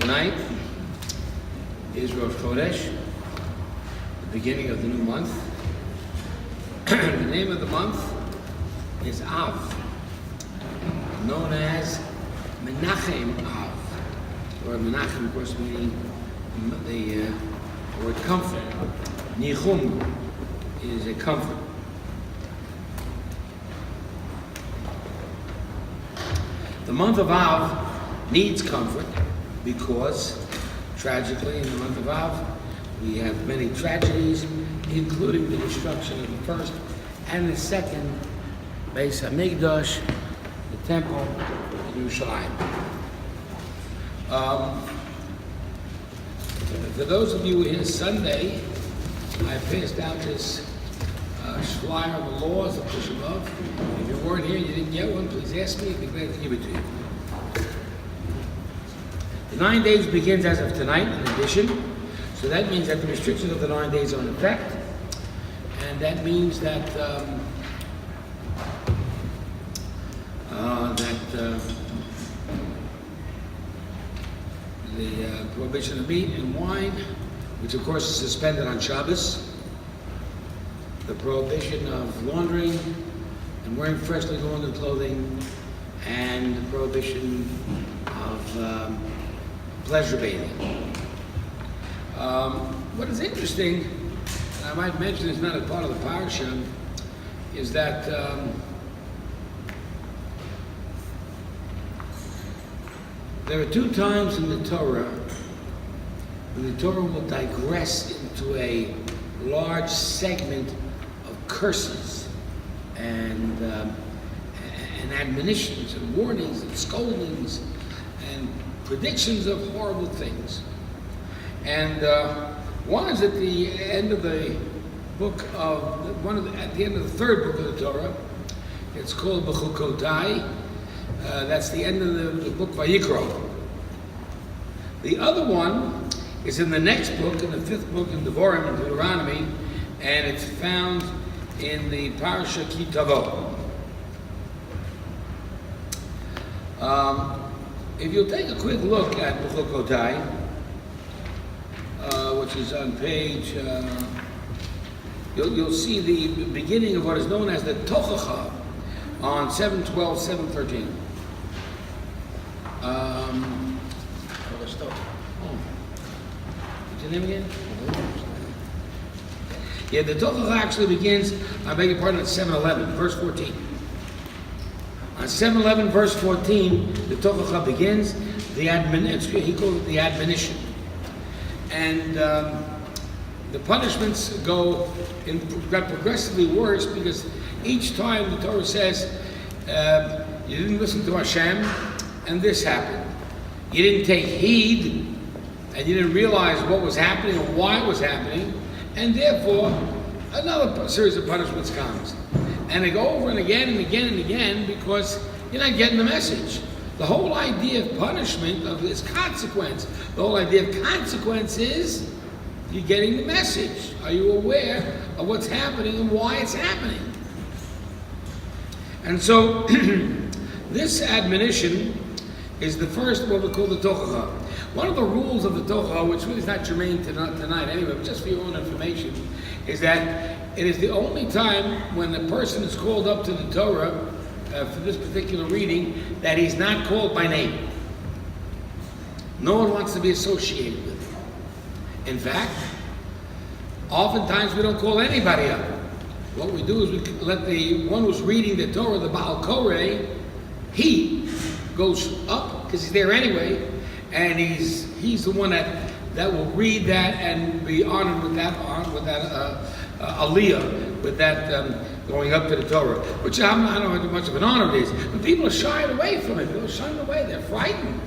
Tonight is Rosh Chodesh, the beginning of the new month. The name of the month is Av, known as Menachem Av, or Menachem, of course, meaning the word comfort. Nichum is a comfort. The month of Av needs comfort because, tragically, in the month of Av, we have many tragedies, including the destruction of the first and the second Beis HaMikdash, the temple in Yerushalayim. For those of you who are here Sunday, I passed out this flyer of the laws of Parsha Matot-Massei. If you weren't here and you didn't get one, please ask me. I'd be glad to give it to you. The 9 days begins as of tonight, in addition. So that means that the restrictions of the 9 days are in effect. And that means that the prohibition of meat and wine, which of course is suspended on Shabbos, the prohibition of laundering and wearing freshly laundered clothing, and the prohibition of pleasure bathing. What is interesting, and I might mention it's not a part of the Parsha, is that there are two times in the Torah when the Torah will digress into a large segment of curses and admonitions and warnings and scoldings and predictions of horrible things. And one is at the end of the book of at the end of the third book of the Torah. It's called Bechukotai. That's the end of the book Vayikra. The other one is in the next book, in the fifth book in Devarim and Deuteronomy, and it's found in the Parsha Kitavo. If you'll take a quick look at Bechukotai, which is on page, you'll see the beginning of what is known as the Tochacha on 7:12, 7:13. What's your name again? Yeah, the Tochacha actually begins, I beg your pardon, at 7:11, verse 14. On 7:11, verse 14, the Tochacha begins, he calls it the admonition. And the punishments got progressively worse because each time the Torah says, you didn't listen to Hashem, and this happened. You didn't take heed, and you didn't realize what was happening or why it was happening, and therefore another series of punishments comes. And they go over and again and again and again because you're not getting the message. The whole idea of punishment is consequence. The whole idea of consequence is you're getting the message. Are you aware of what's happening and why it's happening? And so this admonition is the first, what we call the Tochacha. One of the rules of the Tochacha, which really is not germane tonight anyway, but just for your own information, is that it is the only time when the person is called up to the Torah for this particular reading that he's not called by name. No one wants to be associated with him. In fact, oftentimes we don't call anybody up. What we do is we let the one who's reading the Torah, the Baal Koreh, he goes up because he's there anyway, and he's the one that will read that and be honored with that aliyah, with that going up to the Torah, which I don't know how much of an honor it is, but people are shying away from it. People are shying away. They're frightened.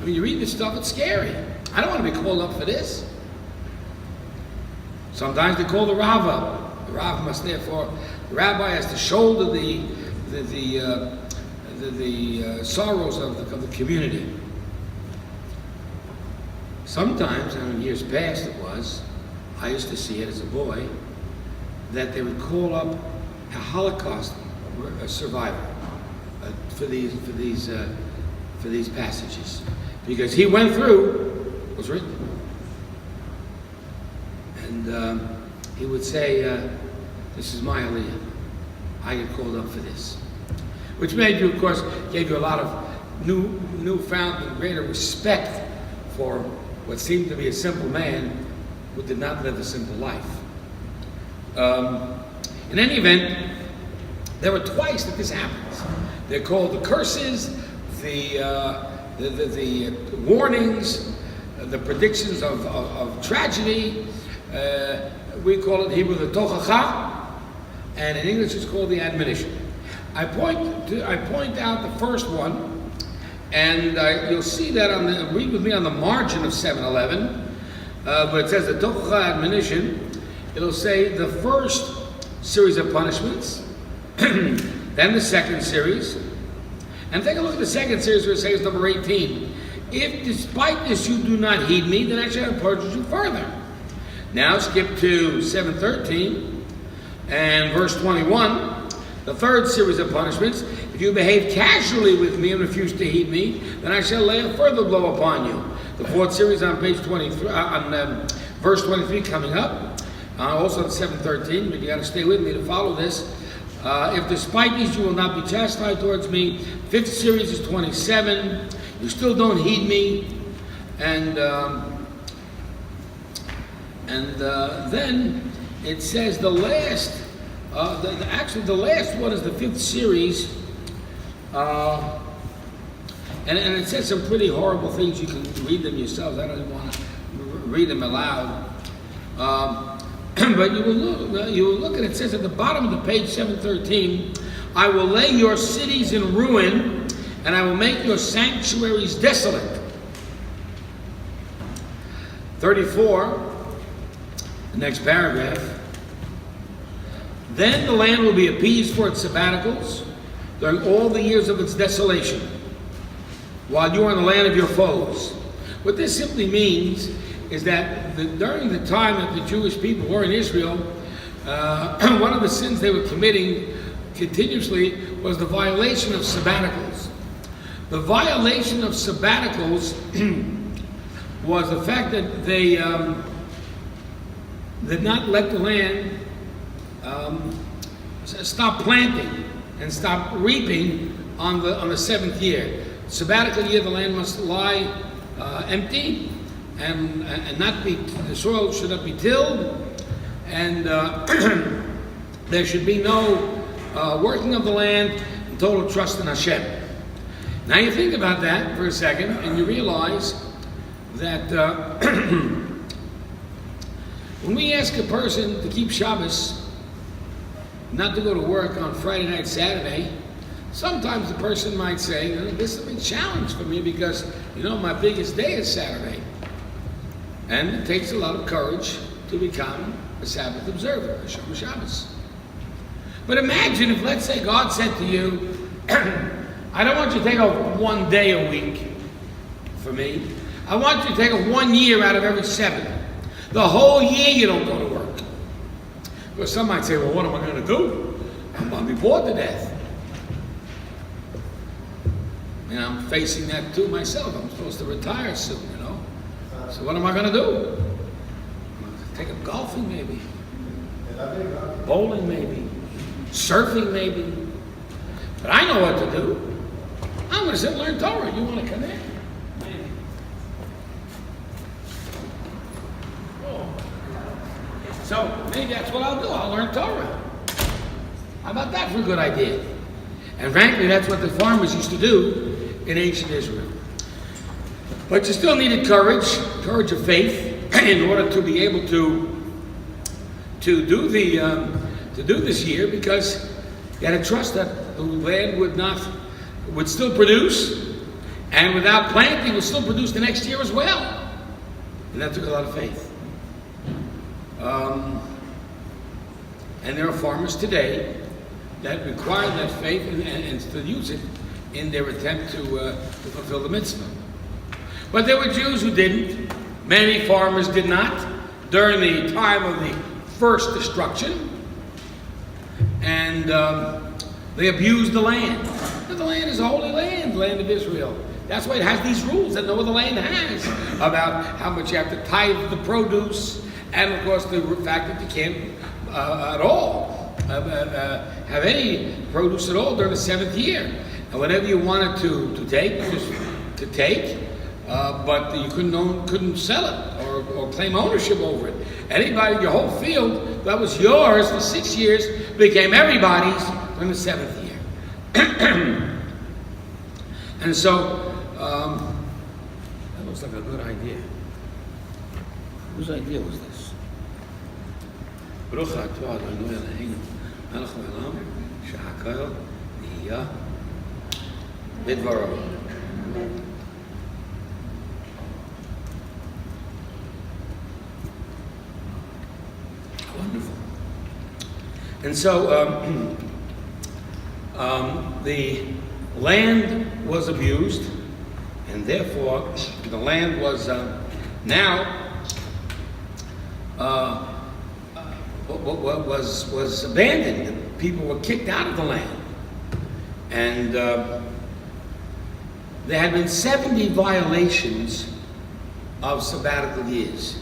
I mean, you read this stuff, it's scary. I don't want to be called up for this. Sometimes they call the Rav up. The Rav must therefore, the rabbi has to shoulder the sorrows of the community. Sometimes, and in years past it was, I used to see it as a boy, that they would call up a Holocaust survivor for these passages, because he went through was written. And he would say, this is my Aliyah. I get called up for this. Which made you, of course, gave you a lot of newfound and greater respect for what seemed to be a simple man who did not live a simple life. In any event, there were twice that this happens. They're called the curses, the warnings, the predictions of tragedy. We call it in Hebrew the tochacha, and in English it's called the admonition. I point out the first one, and you'll see that read with me on the margin of 7:11, but it says the tochacha admonition. It'll say the first series of punishments, then the second series, and take a look at the second series where it says number 18. If despite this you do not heed me, then I shall purge you further. Now skip to 7:13 and verse 21. The third series of punishments. If you behave casually with me and refuse to heed me, then I shall lay a further blow upon you. The fourth series on page 23, verse 23 coming up. Also on 7:13, but you got to stay with me to follow this. If despite these you will not be chastised towards me. Fifth series is 27. You still don't heed me, and then it says the last. Actually, the last one is the fifth series, and it says some pretty horrible things. You can read them yourselves. I don't even want to read them aloud. But you will look at it. It says at the bottom of the page 7:13, I will lay your cities in ruin, and I will make your sanctuaries desolate. 34, the next paragraph. Then the land will be appeased for its sabbaticals during all the years of its desolation, while you are in the land of your foes. What this simply means is that during the time that the Jewish people were in Israel, one of the sins they were committing continuously was the violation of sabbaticals. The violation of sabbaticals was the fact that they did not let the land stop planting and stop reaping on the seventh year. Sabbatical year, the land must lie empty and not be, the soil should not be tilled, and there should be no working of the land and total trust in Hashem. Now you think about that for a second, and you realize that when we ask a person to keep Shabbos, not to go to work on Friday night, Saturday, sometimes the person might say, this is a big challenge for me because, my biggest day is Saturday. And it takes a lot of courage to become a Sabbath observer, a Shomer Shabbos. But imagine if, let's say, God said to you, I don't want you to take off one day a week for me. I want you to take off 1 year out of every 7. The whole year you don't go to work. Because some might say, well, what am I going to do? I'm going to be bored to death. And I'm facing that too myself. I'm supposed to retire soon, So what am I going to do? Take up golfing maybe. Bowling maybe. Surfing maybe. But I know what to do. I'm going to sit and learn Torah. You want to come in? Maybe. So maybe that's what I'll do. I'll learn Torah. How about that for a good idea? And frankly, that's what the farmers used to do in ancient Israel. But you still needed courage of faith, in order to be able to do this year, because you had to trust that the land would still produce, and without planting would still produce the next year as well. And that took a lot of faith. And there are farmers today that require that faith and still use it in their attempt to fulfill the mitzvah. But there were Jews who didn't. Many farmers did not during the time of the first destruction. And they abused the land. And the land is a holy land, the land of Israel. That's why it has these rules that no other land has about how much you have to tithe the produce, and of course the fact that you can't at all have any produce at all during the 7th year. And whatever you wanted to take, just to take, but you couldn't sell it or claim ownership over it. Anybody, your whole field that was yours for 6 years became everybody's during the 7th year. And so, that looks like a good idea. Whose idea was this? Baruch atah Adonai Eloheinu melech haolam shehakol nihiyah bidvaro. Wonderful. And so, the land was abused, and therefore the land was was abandoned. People were kicked out of the land, and there had been 70 violations of sabbatical years.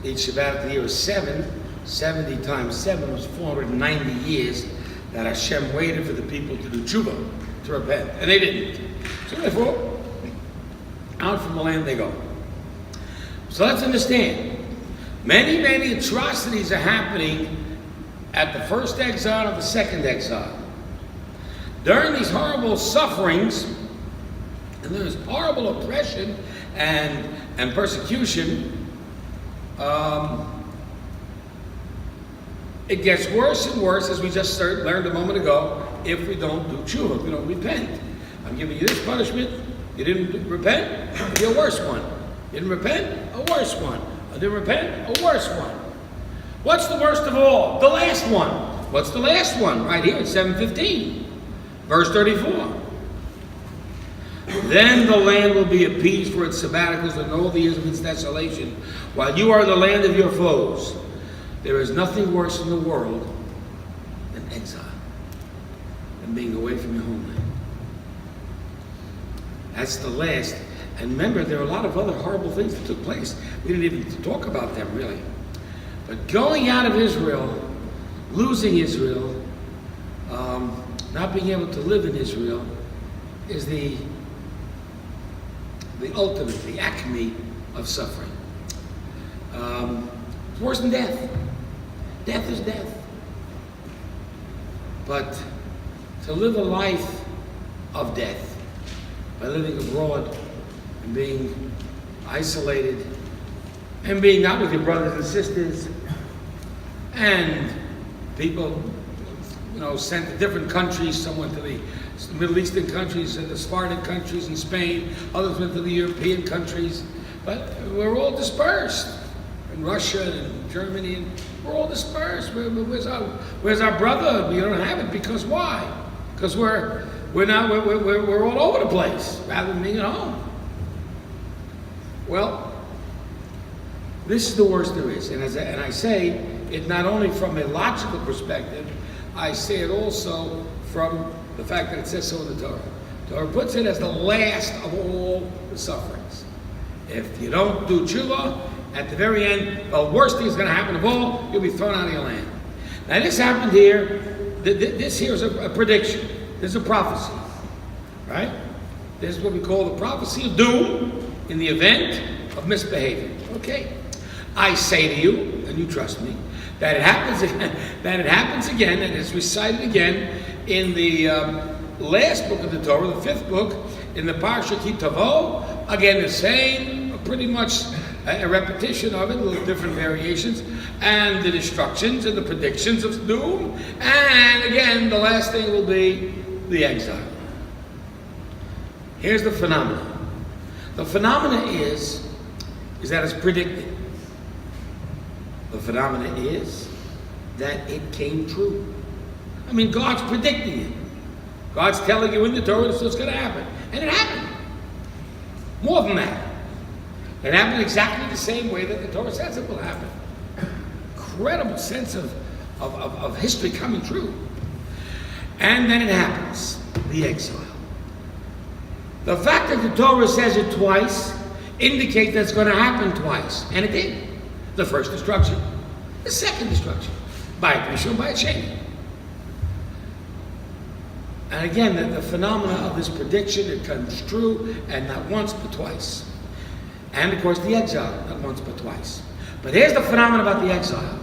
Each sabbatical year was 7. 70 times 7 was 490 years that Hashem waited for the people to do tshuva, to repent, and they didn't. So therefore, out from the land they go. So let's understand, many atrocities are happening at the first exile and the second exile. During these horrible sufferings, and there's horrible oppression and persecution, it gets worse and worse, as we just learned a moment ago, if we don't do tshuva, if we don't repent. I'm giving you this punishment. You didn't repent, it'll be a worse one. You didn't repent, a worse one. You didn't repent, a worse one. What's the worst of all? The last one. What's the last one? Right here in 7:15, verse 34. Then the land will be appeased for its sabbaticals and all the years of its desolation, while you are in the land of your foes. There is nothing worse in the world than exile, than being away from your homeland. That's the last. And remember, there are a lot of other horrible things that took place. We didn't even talk about them, really. But going out of Israel, losing Israel, not being able to live in Israel, is the ultimate, the acme of suffering. It's worse than death. Death is death. But to live a life of death by living abroad and being isolated and being not with your brothers and sisters and people, sent to different countries, some went to the Middle Eastern countries and the Sephardic countries in Spain, others went to the European countries, but we're all dispersed in Russia and Germany, and we're all dispersed. Where's our brother? We don't have it because why? Because we're all over the place rather than being at home. Well, this is the worst there is, and I say it not only from a logical perspective, I say it also from the fact that it says so in the Torah. The Torah puts it as the last of all the sufferings. If you don't do tshuva, at the very end, the worst thing is going to happen of all, you'll be thrown out of your land. Now this happened here. This here is a prediction. This is a prophecy, right? This is what we call the prophecy of doom in the event of misbehavior. Okay, I say to you, and you trust me, that it happens again, and it's recited again in the last book of the Torah, the 5th book, in the Parsha Kitavo. Again, the same, pretty much a repetition of it, little different variations, and the instructions and the predictions of doom. And again, the last thing will be the exile. Here's the phenomenon. The phenomenon is that it's predicted. The phenomenon is that it came true. I mean, God's predicting it. God's telling you in the Torah this is what's going to happen. And it happened. More than that. It happened exactly the same way that the Torah says it will happen. Incredible sense of history coming true. And then it happens. The exile. The fact that the Torah says it twice indicates that it's going to happen twice. And it did. The first destruction, the second destruction, by a Rishon, by a Sheni. And again, the phenomena of this prediction, it comes true, and not once but twice. And of course the exile, not once but twice. But here's the phenomenon about the exile.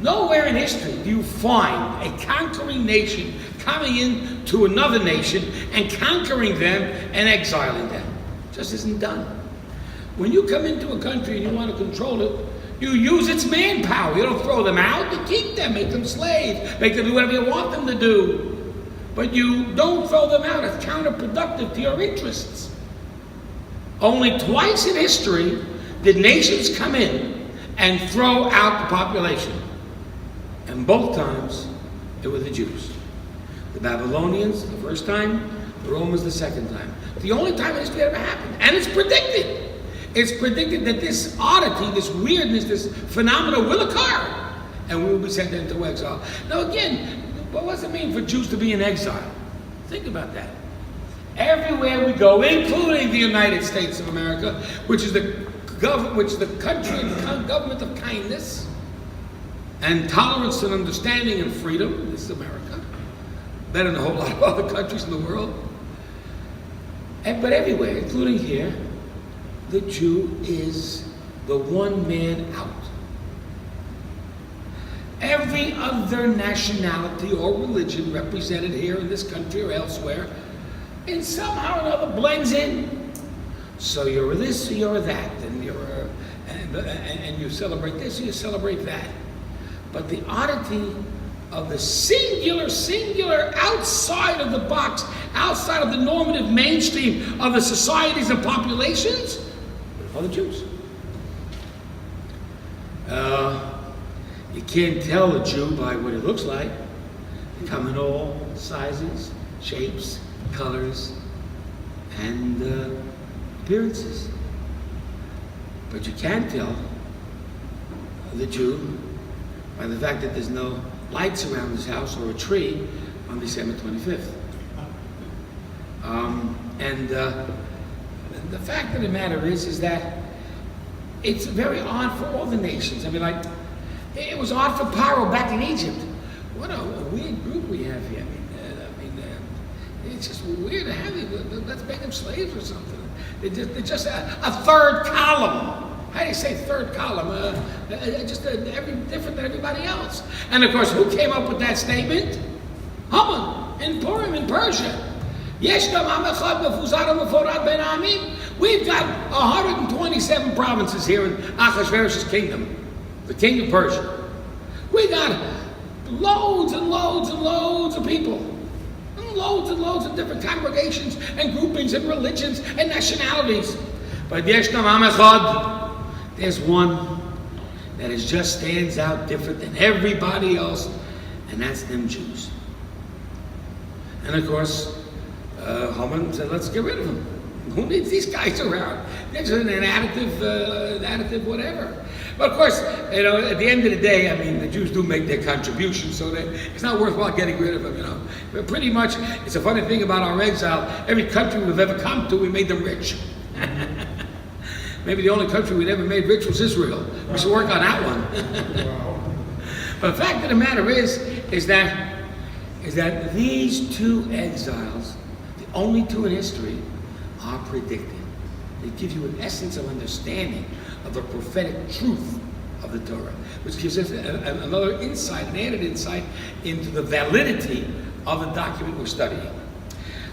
Nowhere in history do you find a conquering nation coming into another nation and conquering them and exiling them. It just isn't done. When you come into a country and you want to control it, you use its manpower. You don't throw them out, you keep them, make them slaves, make them do whatever you want them to do. But you don't throw them out. It's counterproductive to your interests. Only twice in history did nations come in and throw out the population. And both times, it was the Jews. The Babylonians, the first time, the Romans, the second time. The only time in history that ever happened. And it's predicted. It's predicted that this oddity, this weirdness, this phenomena will occur. And we will be sent into exile. Now again, what does it mean for Jews to be in exile? Think about that. Everywhere we go, including the United States of America, which is the country and government of kindness and tolerance and understanding and freedom. This is America. Better than a whole lot of other countries in the world. But everywhere, including here, the Jew is the one man out. Every other nationality or religion represented here in this country or elsewhere, and somehow or another blends in. So you're this, or you're that, and and you celebrate this, or you celebrate that. But the oddity of the singular, outside of the box, outside of the normative mainstream of the societies and populations, are the Jews. You can't tell a Jew by what he looks like. They come in all sizes, shapes, colors, and appearances. But you can tell the Jew by the fact that there's no lights around his house or a tree on December 25th. And the fact of the matter is that it's very odd for all the nations. I mean, like, it was odd for Paro back in Egypt. What a weird group we have here. It's just weird to have them. Let's make them slaves or something. They're just a third column. How do you say third column? Every different than everybody else. And of course, who came up with that statement? Haman in Purim in Persia. We've got 127 provinces here in Achashverosh's kingdom, the king of Persia. We got loads and loads and loads of people, and loads of different congregations and groupings and religions and nationalities. But there's one that just stands out different than everybody else, and that's them Jews. And of course, Haman said, let's get rid of them. Who needs these guys around? They're just an additive whatever. But of course, at the end of the day, I mean, the Jews do make their contributions, so that it's not worthwhile getting rid of them, But pretty much, it's a funny thing about our exile. Every country we've ever come to, we made them rich. Maybe the only country we never made rich was Israel. We should work on that one. But the fact of the matter is that these two exiles, the only two in history, are predicted. They give you an essence of understanding of the prophetic truth of the Torah, which gives us another insight, an added insight into the validity of the document we're studying.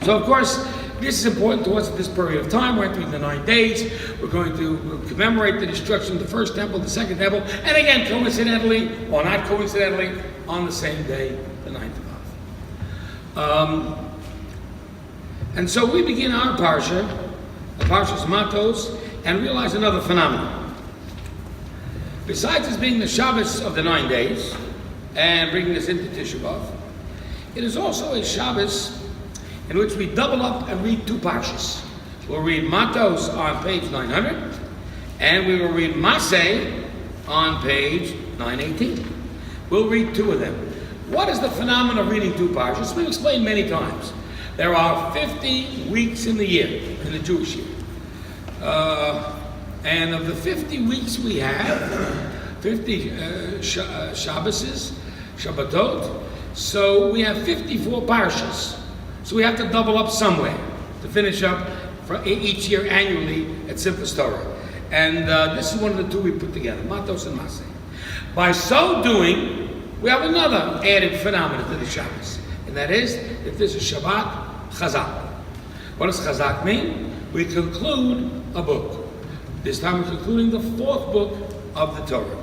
So, of course, this is important to us at this period of time. We're entering the 9 days. We're going to commemorate the destruction of the first temple, the second temple, and again, coincidentally, or not coincidentally, on the same day, the 9th of Av. And so we begin our Parsha, the Parsha Matos, and realize another phenomenon. Besides this being the Shabbos of the 9 days, and bringing us into Tisha B'Av, it is also a Shabbos in which we double up and read two Parshas. We'll read Matos on page 900, and we will read Massei on page 918. We'll read two of them. What is the phenomenon of reading two Parshas? We've explained many times. There are 50 weeks in the year, in the Jewish year. And of the 50 weeks we have, 50 Shabbases, Shabbatot, so we have 54 Parshas. So we have to double up somewhere to finish up for each year annually at Simchas Torah. And this is one of the two we put together, Matot-Massei. By so doing, we have another added phenomenon to the Shabbos. And that is, if there's a Shabbat, Chazak. What does Chazak mean? We conclude a book. This time we're concluding the 4th book of the Torah.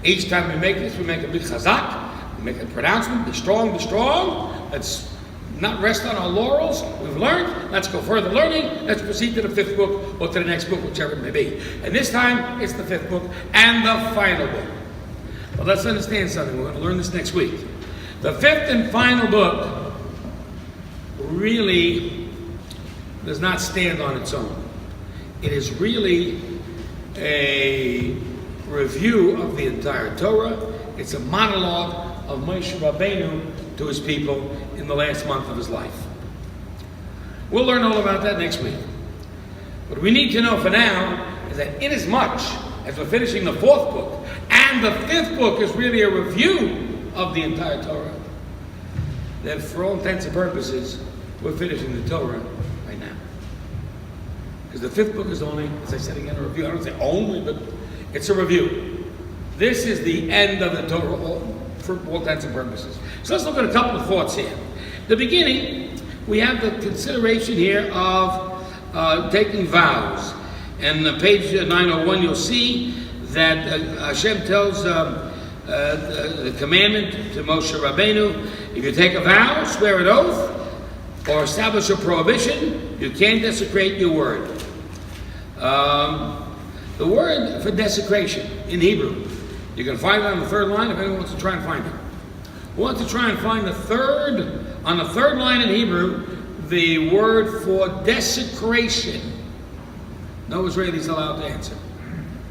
Each time we make this, we make a big Chazak, we make a pronouncement, be strong, be strong. Let's not rest on our laurels. We've learned, let's go further learning. Let's proceed to the 5th book or to the next book, whichever it may be. And this time, it's the 5th book and the final book. But let's understand something. We're going to learn this next week. The 5th and final book really does not stand on its own. It is really a review of the entire Torah. It's a monologue of Moshe Rabbeinu to his people in the last month of his life. We'll learn all about that next week. What we need to know for now is that inasmuch as we're finishing the 4th book, and the 5th book is really a review of the entire Torah, then for all intents and purposes, we're finishing the Torah right now. Because the 5th book is only, as I said again, a review. I don't say only, but it's a review. This is the end of the Torah for all intents and purposes. So let's look at a couple of thoughts here. The beginning, we have the consideration here of taking vows. And on page 901, you'll see that Hashem tells the commandment to Moshe Rabbeinu, if you take a vow, swear an oath, or establish a prohibition, you can't desecrate your word. The word for desecration in Hebrew, you can find it on the 3rd line if anyone wants to try and find it. We want to try and find on the 3rd line in Hebrew, the word for desecration. No Israelis allowed to answer.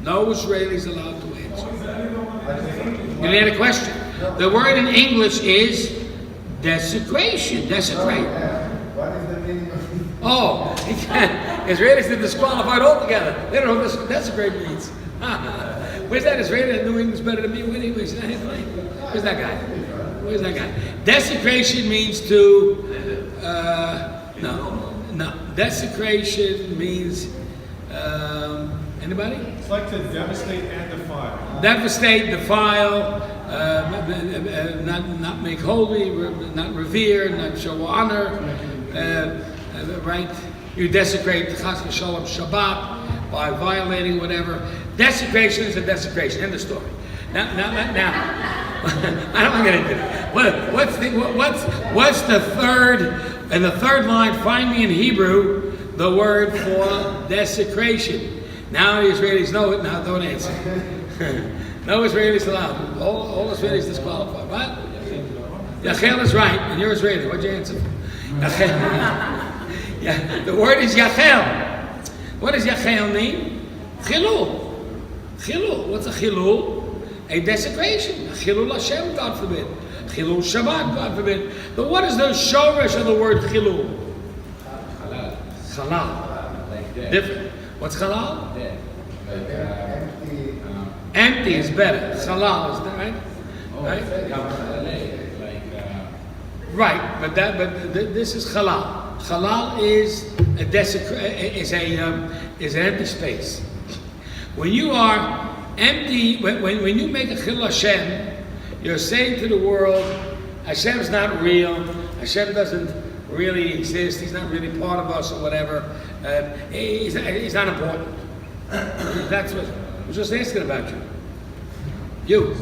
No Israelis allowed to answer. You had a question. The word in English is desecration. Desecrate. What is the meaning of it? Oh, Israelis are disqualified altogether. They don't know what desecrate means. Where's that Israeli that knew English better than me? Where's that guy? Where's that guy? Desecration means to, no. Desecration means, anybody? It's like to devastate and defile. Devastate, defile, not make holy, not revere, not show honor, right? You desecrate Chas v'Shalom Shabbat by violating whatever. Desecration is a desecration. End of story. Now, I don't want to get into that. What's the third, and the 3rd line, find me in Hebrew, the word for desecration. Now the Israelis know it, now don't answer. No Israelis allowed. All Israelis disqualified. What? Yachel is right, and you're Israeli. What'd you answer? Yachel. Yeah, the word is Yachel. What does Yachel mean? Chilul. Chilul. What's a chilul? A desecration. A chilul Hashem, God forbid. Chilul Shabbat, God forbid. But what is the shoresh of the word chilul? Halal. Halal. Like that. Different. What's halal? That. Like, Empty. Empty is better. Halal is that right? oh, Right? like, Right, but this is halal. Halal is an empty space. When you are empty, when you make a chilul Hashem, you're saying to the world, Hashem's not real. Hashem doesn't really exist. He's not really part of us or whatever. He's not important. That's what I was just asking about you. You.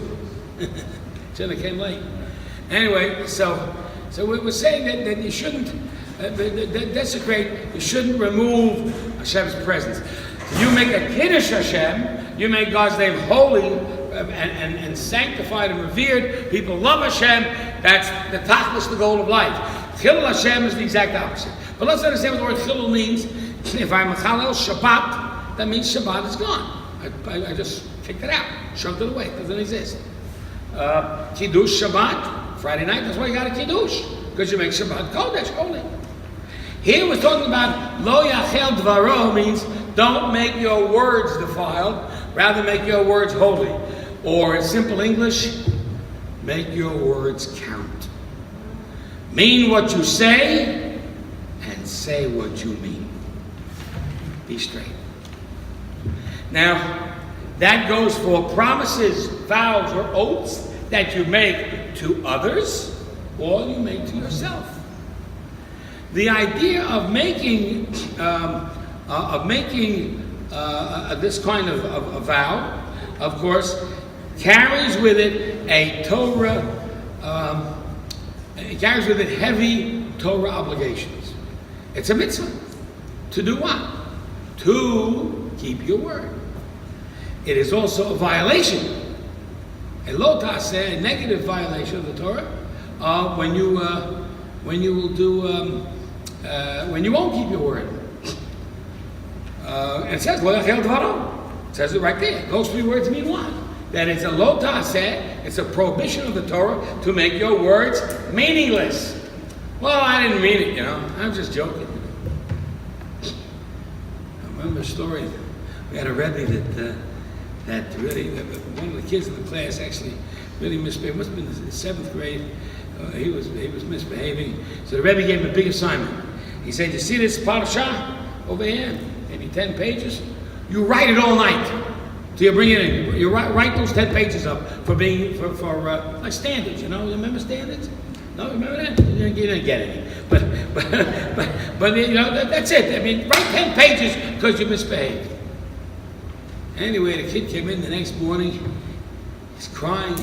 Till it came late. Anyway, so we're saying that you shouldn't desecrate, you shouldn't remove Hashem's presence. You make a Kiddush Hashem, you make God's name holy and sanctified and revered. People love Hashem. That's the tachlis, the goal of life. Chilul Hashem is the exact opposite. But let's understand what the word chilul means. If I'm mechalel Shabbat, that means Shabbat is gone. I just kicked it out, shoved it away. It doesn't exist. Kiddush Shabbat, Friday night, that's why you got a Kiddush. Because you make Shabbat Kodesh, holy. Here we're talking about lo yachel dvaro means don't make your words defiled, rather make your words holy. Or in simple English, make your words count. Mean what you say and say what you mean. Be straight. Now, that goes for promises, vows, or oaths that you make to others or you make to yourself. The idea of making this kind of a vow, of course, carries with it a Torah. It carries with it heavy Torah obligations. It's a mitzvah. To do what? To keep your word. It is also a violation, a lo taseh, a negative violation of the Torah, when you won't keep your word. And it says lo yachel dvaro. It says it right there. Those three words mean what? That it's a lo taseh, it's a prohibition of the Torah to make your words meaningless. Well, I didn't mean it, I'm just joking. I remember a story. We had a Rabbi that really, one of the kids in the class actually really misbehaved. It must have been in the 7th grade. He was misbehaving. So the Rabbi gave him a big assignment. He said, "You see this Parsha over here? Maybe 10 pages. You write it all night till you bring it in. You write those 10 pages up for like standards. You remember standards? No, remember that? You didn't get any. But that's it. I mean, write 10 pages because you misbehaved." Anyway, the kid came in the next morning. He's crying.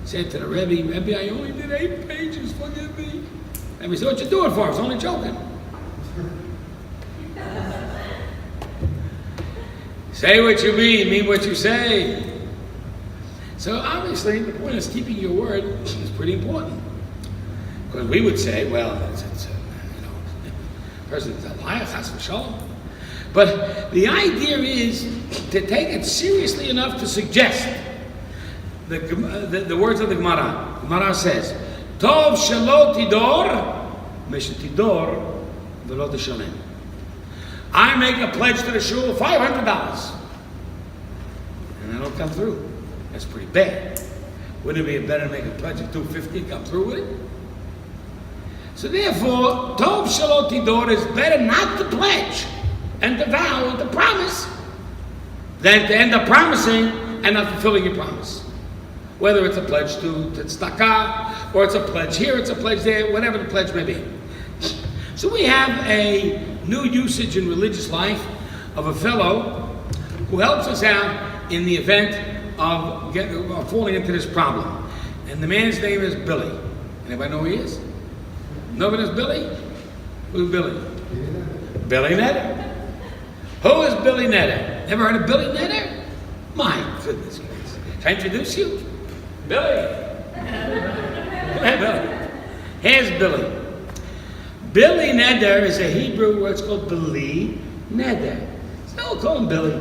Said to the Rabbi, "I only did 8 pages. Forgive me." And we said, "What you doing for? I was only joking." Say what you mean what you say. So obviously, the point is keeping your word is pretty important. Because we would say, well, person's a liar, Shabbat Shalom. But the idea is to take it seriously enough to suggest the words of the Gemara. The Gemara says, "Tov shelo tidor, meshetidor v'lo tishalem." I make a pledge to the shul, $500, and I don't come through. That's pretty bad. Wouldn't it be better to make a pledge of $250 and come through with it? So therefore, Tov Shelo Tidor is better not to pledge and to vow and to promise than to end up promising and not fulfilling your promise. Whether it's a pledge to tzedakah, or it's a pledge here, it's a pledge there, whatever the pledge may be. So we have a new usage in religious life of a fellow who helps us out in the event of falling into this problem. And the man's name is Billy. Anybody know who he is? Nobody knows Billy? Who's Billy? Billy Netter. Who is Billy Netter? Ever heard of Billy Netter? My goodness gracious. Can I introduce you? Billy. Hey, Billy. Here's Billy. Billy Neder is a Hebrew word. It's called Beli Neder. So we'll call him Billy.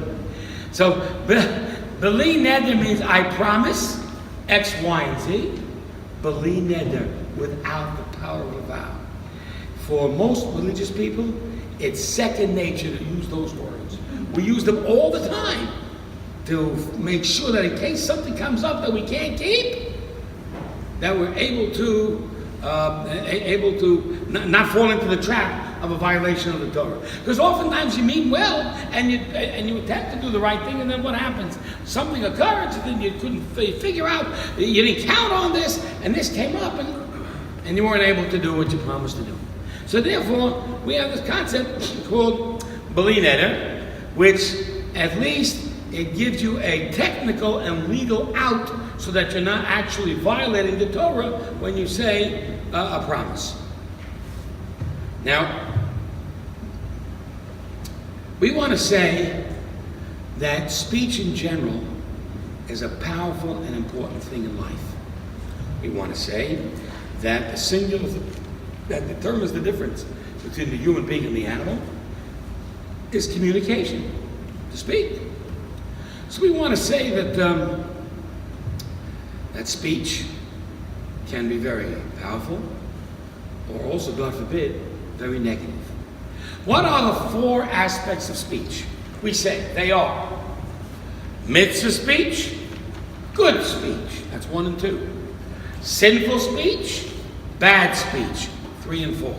So Beli Neder means I promise X, Y, and Z. Beli Neder, without the power of a vow. For most religious people, it's second nature to use those words. We use them all the time to make sure that in case something comes up that we can't keep, that we're able to not fall into the trap of a violation of the Torah. Because oftentimes you mean well and you attempt to do the right thing, and then what happens? Something occurs and then you couldn't figure out, you didn't count on this, and this came up, and you weren't able to do what you promised to do. So therefore, we have this concept called Beli Neder, which at least it gives you a technical and legal out so that you're not actually violating the Torah when you say a promise. Now, we want to say that speech in general is a powerful and important thing in life. We want to say that the singular that determines the difference between the human being and the animal is communication, to speak. So we want to say that that speech can be very powerful, or also, God forbid, very negative. What are the four aspects of speech? We say they are mitzvah speech, good speech, that's 1 and 2. Sinful speech, bad speech, 3 and 4.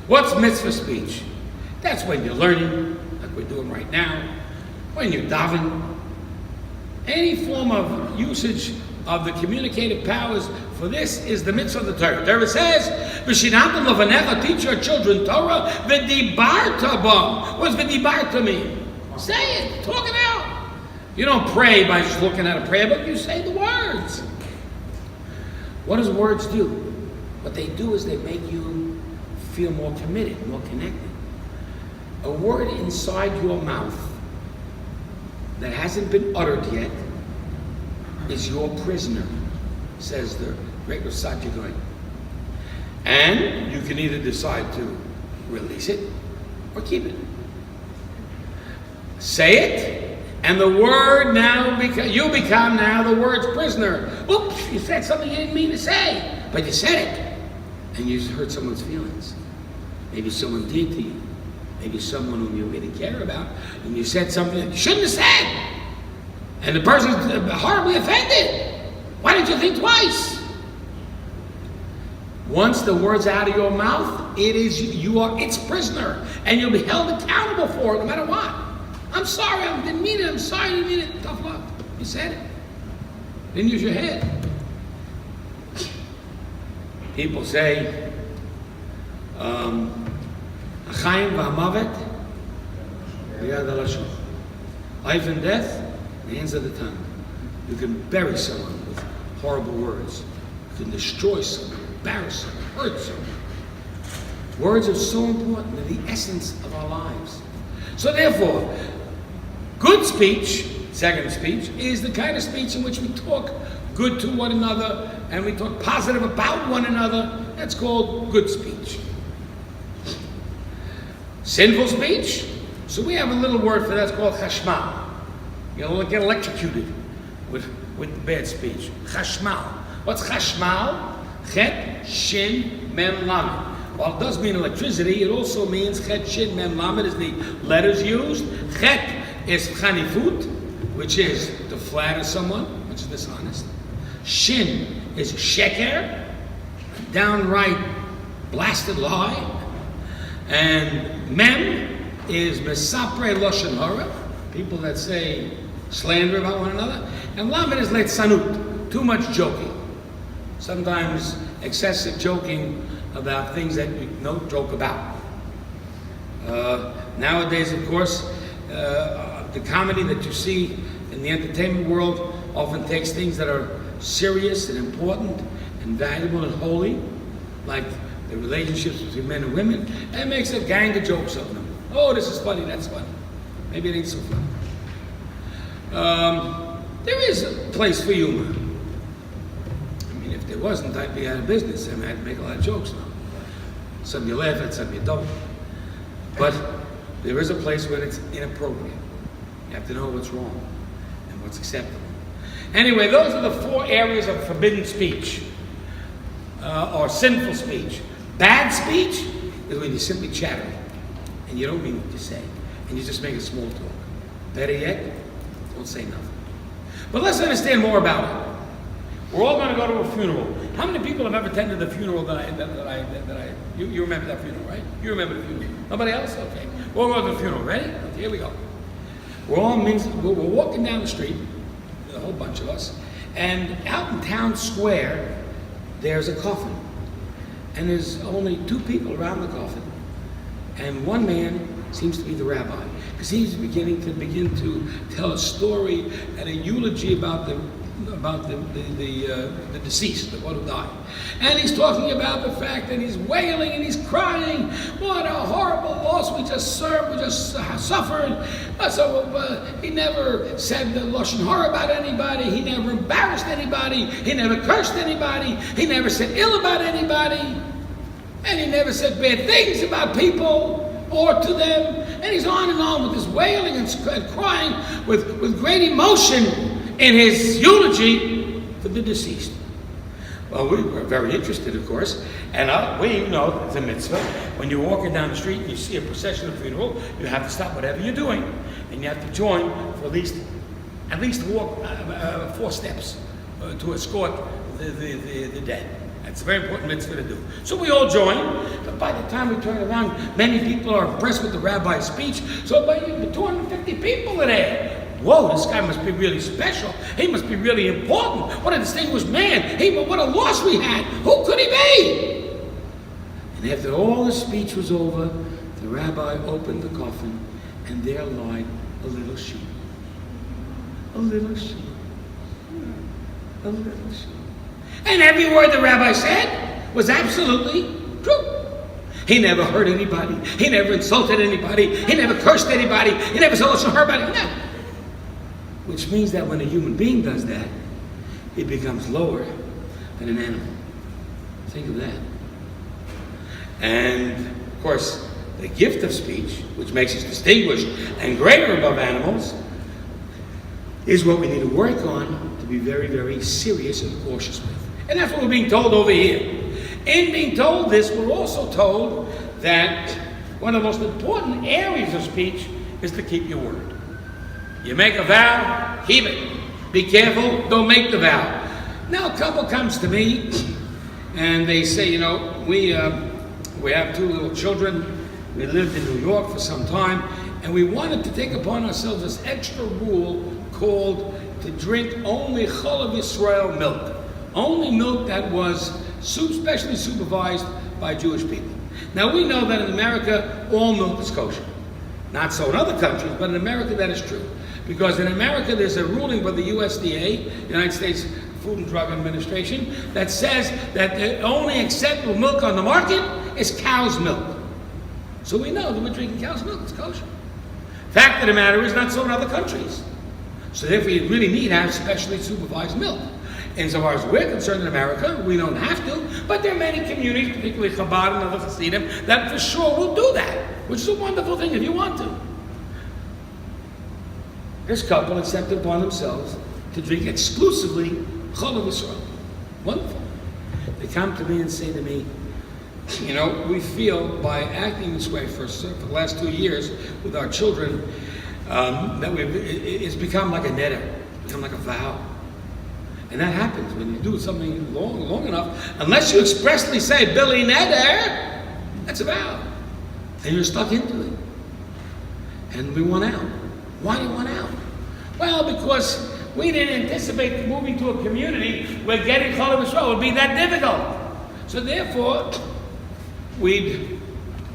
What's mitzvah speech? That's when you're learning, like we're doing right now, when you're davening, any form of usage of the communicative powers for this is the mitzvah of the Torah. The Torah says, "V'shinantam levanecha, teach your children Torah, v'dibarta bam." What does v'dibarta mean? Say it, talk it out. You don't pray by just looking at a prayer book, you say the words. What does words do? What they do is they make you feel more committed, more connected. A word inside your mouth that hasn't been uttered yet is your prisoner, says the great Rosh Chodesh Av. And you can either decide to release it or keep it. Say it, and the word now you become now the word's prisoner. Oops, you said something you didn't mean to say, but you said it, and you hurt someone's feelings. Maybe someone did to you. Maybe someone whom you really care about, and you said something that you shouldn't have said. And the person's horribly offended. Why didn't you think twice? Once the word's out of your mouth, you are its prisoner, and you'll be held accountable for it no matter what. I'm sorry, I didn't mean it. I'm sorry, I didn't mean it. Tough luck. You said it. Didn't use your head. People say, Chaim v'hamavet b'yad halashon. Life and death, in the hands of the tongue. You can bury someone with horrible words. You can destroy someone, embarrass someone, hurt someone. Words are so important. They're the essence of our lives. So therefore, good speech, second speech, is the kind of speech in which we talk good to one another and we talk positive about one another. That's called good speech. Sinful speech, so we have a little word for that. It's called chashmal. You'll get electrocuted with bad speech. Chashmal. What's chashmal? Chet, shin, mem, lamed. While it does mean electricity, it also means chet, shin, mem, lamed is the letters used. Chet is chanifut, which is to flatter someone, which is dishonest. Shin is sheker, downright blasted lie. And mem is mesapre loshen hara, people that say slander about one another. And lamed is letzanut, too much joking. Sometimes excessive joking about things that you don't joke about. Nowadays, of course, the comedy that you see in the entertainment world often takes things that are serious and important and valuable and holy, like the relationships between men and women, and makes a gang of jokes of them. Oh, this is funny, that's funny. Maybe it ain't so funny. There is a place for humor. I mean, if there wasn't, I'd be out of business. I mean, I'd make a lot of jokes now. Some you laugh at, some you don't. But there is a place where it's inappropriate. You have to know what's wrong and what's acceptable. Anyway, those are the four areas of forbidden speech, or sinful speech. Bad speech is when you're simply chattering and you don't mean what you say, and you just make a small talk. Better yet, don't say nothing. But let's understand more about it. We're all going to go to a funeral. How many people have ever attended the funeral you remember that funeral, right? You remember the funeral. Nobody else? Okay. We'll go to the funeral. Ready? Okay, here we go. We're walking down the street, a whole bunch of us, and out in town square, there's a coffin. And there's only two people around the coffin. And one man seems to be the rabbi, because he's begin to tell a story and a eulogy about the deceased, the one who died. And he's talking about the fact that he's wailing and he's crying. What a horrible loss we just suffered. He never said the lashon hara about anybody. He never embarrassed anybody. He never cursed anybody. He never said ill about anybody. And he never said bad things about people or to them. And he's on with this wailing and crying with great emotion in his eulogy for the deceased. Well, we were very interested, of course, and we know it's a mitzvah. When you're walking down the street and you see a procession of funeral, you have to stop whatever you're doing, and you have to join for at least walk 4 steps to escort the dead. It's a very important mitzvah to do. So we all join, but by the time we turn around, many people are impressed with the rabbi's speech. So about 250 people are there. Whoa, this guy must be really special. He must be really important. What a distinguished man. Hey, but what a loss we had. Who could he be? And after all the speech was over, the rabbi opened the coffin, and there lied a little sheep. A little sheep. A little sheep. And every word the rabbi said was absolutely true. He never hurt anybody. He never insulted anybody. He never cursed anybody. He never said listen to her anybody. No. Which means that when a human being does that, it becomes lower than an animal. Think of that. And, of course, the gift of speech, which makes us distinguished and greater above animals, is what we need to work on to be very, very serious and cautious with. And that's what we're being told over here. In being told this, we're also told that one of the most important areas of speech is to keep your word. You make a vow, keep it. Be careful, don't make the vow. Now a couple comes to me and they say, we have 2 little children. We lived in New York for some time, and we wanted to take upon ourselves this extra rule called to drink only Chalav Yisrael milk. Only milk that was specially supervised by Jewish people. Now we know that in America, all milk is kosher. Not so in other countries, but in America that is true. Because in America there's a ruling by the USDA, United States Food and Drug Administration, that says that the only acceptable milk on the market is cow's milk. So we know that we're drinking cow's milk, it's kosher. Fact of the matter is, not so in other countries. So therefore you really need to have specially supervised milk. Insofar as we're concerned in America, we don't have to, but there are many communities, particularly Chabad and other Hasidim, that for sure will do that, which is a wonderful thing if you want to. This couple accepted upon themselves to drink exclusively Chalav Yisrael. Wonderful. They come to me and say to me, we feel by acting this way for the last 2 years with our children, that it's become like a neder, become like a vow. And that happens when you do something long enough. Unless you expressly say, Billy Neder, that's a vow. And you're stuck into it. And we want out. Why do you want out? Well, because we didn't anticipate moving to a community where getting Chalav Yisrael would be that difficult. So therefore, we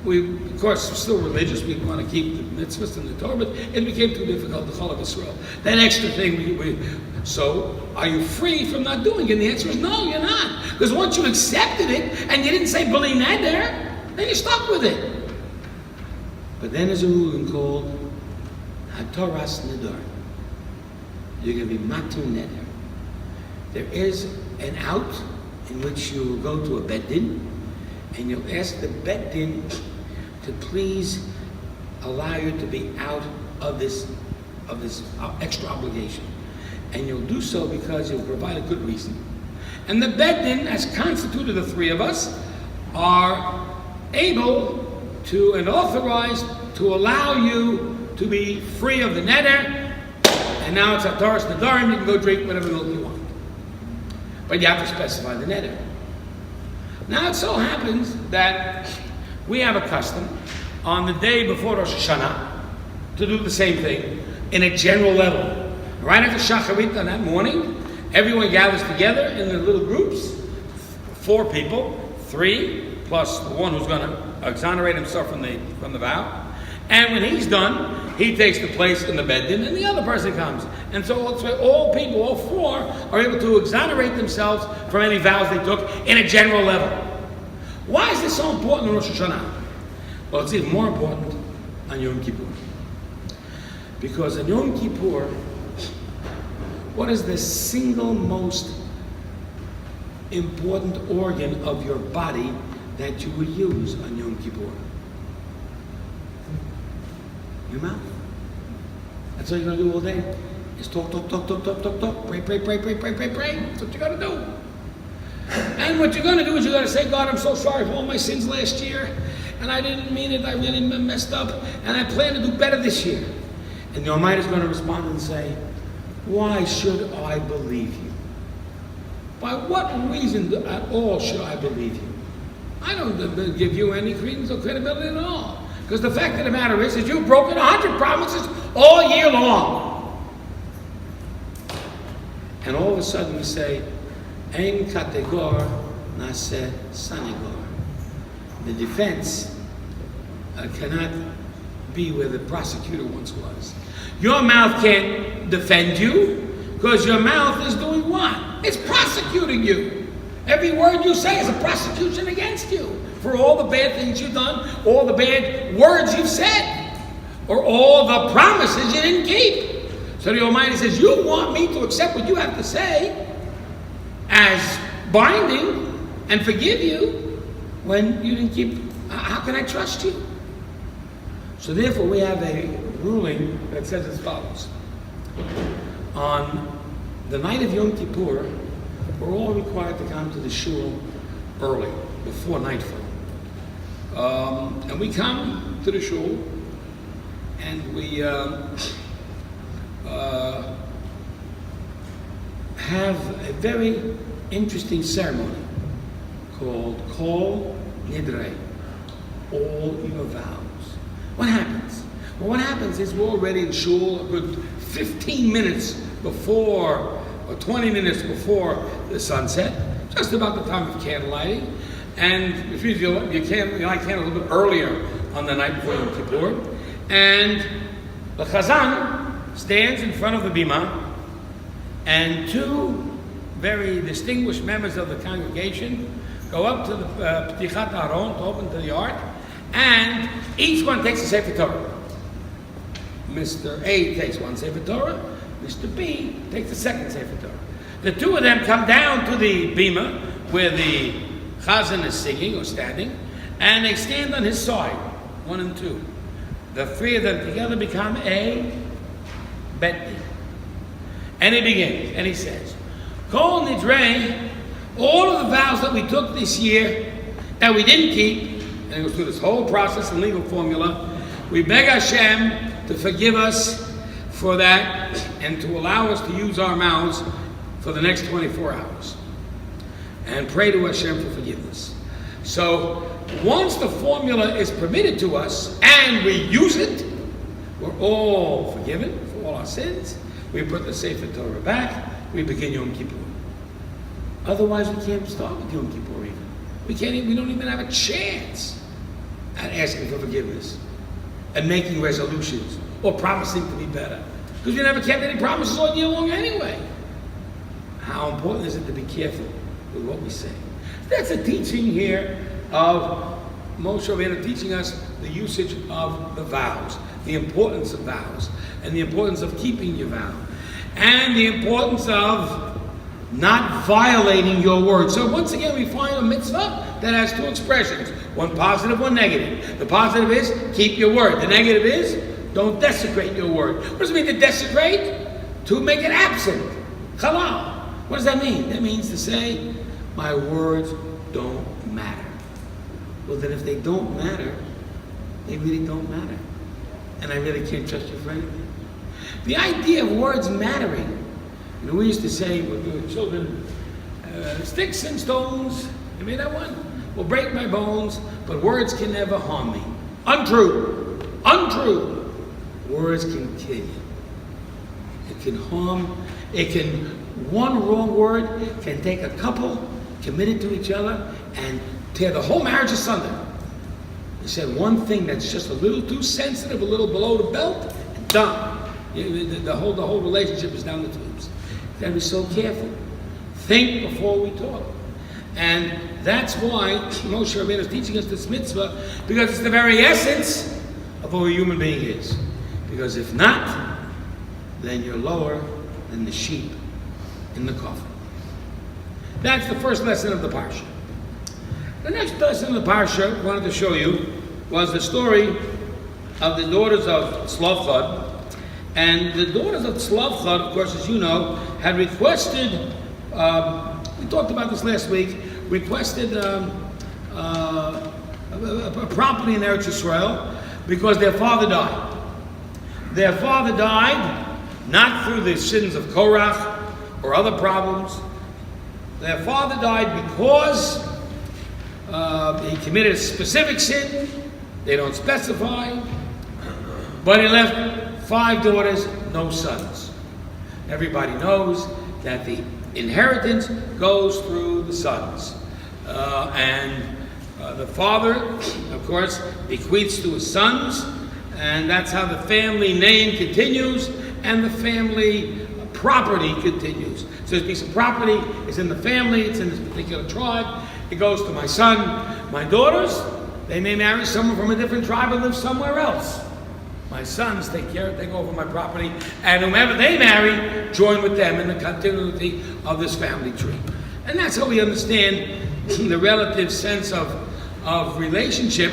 of course, we're still religious. We want to keep the mitzvahs and the Torah, but it became too difficult, the Chalav Yisrael. That extra thing, so are you free from not doing it? And the answer is no, you're not. Because once you accepted it, and you didn't say B'li Neder, then you're stuck with it. But then there's a ruling called HaToras Nedar. You're going to be Matu Neder. There is an out in which you will go to a Bet Din, and you'll ask the Bet Din to please allow you to be out of this extra obligation. And you'll do so because you'll provide a good reason. And the Bet Din, as constituted the 3 of us, are able to and authorized to allow you to be free of the neder, and now it's HaToras Nedarim, you can go drink whatever milk you want. But you have to specify the neder. Now it so happens that we have a custom on the day before Rosh Hashanah to do the same thing in a general level. Right after Shacharit on that morning, everyone gathers together in their little groups, 4 people, 3 plus the one who's going to exonerate himself from the vow. And when he's done, he takes the place in the Bet Din, and the other person comes. And so all people, all 4, are able to exonerate themselves from any vows they took in a general level. Why is this so important in Rosh Hashanah? Well, it's even more important on Yom Kippur. Because on Yom Kippur, what is the single most important organ of your body that you will use on Yom Kippur? Your mouth. That's all you're going to do all day. Is talk, pray. That's what you got to do. And what you're going to do is you're going to say, God, I'm so sorry for all my sins last year, and I didn't mean it, I really messed up, and I plan to do better this year. And the Almighty is going to respond and say, why should I believe you? By what reason at all should I believe you? I don't give you any credence or credibility at all. Because the fact of the matter is you've broken 100 promises all year long. And all of a sudden we say, Ein kategor nase sanegor. The defense cannot be where the prosecutor once was. Your mouth can't defend you because your mouth is doing what? It's prosecuting you. Every word you say is a prosecution against you for all the bad things you've done, all the bad words you've said, or all the promises you didn't keep. So the Almighty says, you want me to accept what you have to say as binding and forgive you when you didn't keep. How can I trust you? So therefore we have a ruling that says as follows. On the night of Yom Kippur, we're all required to come to the shul early, before nightfall. And we come to the shul and we have a very interesting ceremony called Kol Nidre, all your vows. What happens? Well, what happens is we're already in shul a good 15 minutes before, or 20 minutes before the sunset, just about the time of candle lighting. And if you light candle a little bit earlier on the night before Yom Kippur. And the Chazan stands in front of the bima, and two very distinguished members of the congregation go up to the Ptichat Aron, to open to the ark, and each one takes a Sefer Torah. Mr. A takes one Sefer Torah, Mr. B takes the second Sefer Torah. The two of them come down to the bima where the Chazan is singing or standing, and they stand on his side, 1 and 2. The three of them together become a bet. And he begins, and he says, Kol Nidre, all of the vows that we took this year that we didn't keep, and it goes through this whole process and legal formula, we beg Hashem to forgive us for that and to allow us to use our mouths for the next 24 hours. And pray to Hashem for forgiveness. So once the formula is permitted to us and we use it, we're all forgiven for all our sins. We put the Sefer Torah back. We begin Yom Kippur. Otherwise, we can't start with Yom Kippur even. We don't even have a chance at asking for forgiveness and making resolutions or promising to be better, because we never kept any promises all year long anyway. How important is it to be careful with what we say? That's a teaching here of Moshe Rabbeinu teaching us the usage of the vows, the importance of vows, and the importance of keeping your vow, and the importance of not violating your word. So once again, we find a mitzvah that has two expressions, one positive, one negative. The positive is keep your word. The negative is don't desecrate your word. What does it mean to desecrate? To make it absent. Halal. What does that mean? That means to say, my words don't matter. Well, then if they don't matter, they really don't matter. And I really can't trust you for anything. The idea of words mattering, we used to say when we were children, sticks and stones, you made that one? Will break my bones, but words can never harm me. Untrue. Untrue. Words can kill you. It can harm. One wrong word can take a couple committed to each other and tear the whole marriage asunder. You said one thing that's just a little too sensitive, a little below the belt, and done. The whole relationship is down the tubes. You've got to be so careful. Think before we talk. And that's why Moshe Rabbeinu is teaching us this mitzvah, because it's the very essence of who a human being is. Because if not, then you're lower than the sheep in the coffin. That's the first lesson of the Parsha. The next lesson of the Parsha I wanted to show you was the story of the daughters of Tzlofchad. And the daughters of Tzlofchad, of course, as you know, had requested talked about this last week, requested a property in Eretz Yisrael because their father died. Their father died not through the sins of Korach or other problems. Their father died because he committed a specific sin. They don't specify. But he left 5 daughters, no sons. Everybody knows that the inheritance goes through the sons. The father, of course, bequeaths to his sons, and that's how the family name continues and the family property continues. So this piece of property is in the family, it's in this particular tribe, it goes to my son. My daughters, they may marry someone from a different tribe and live somewhere else. My sons take over my property, and whomever they marry, join with them in the continuity of this family tree. And that's how we understand the relative sense of relationship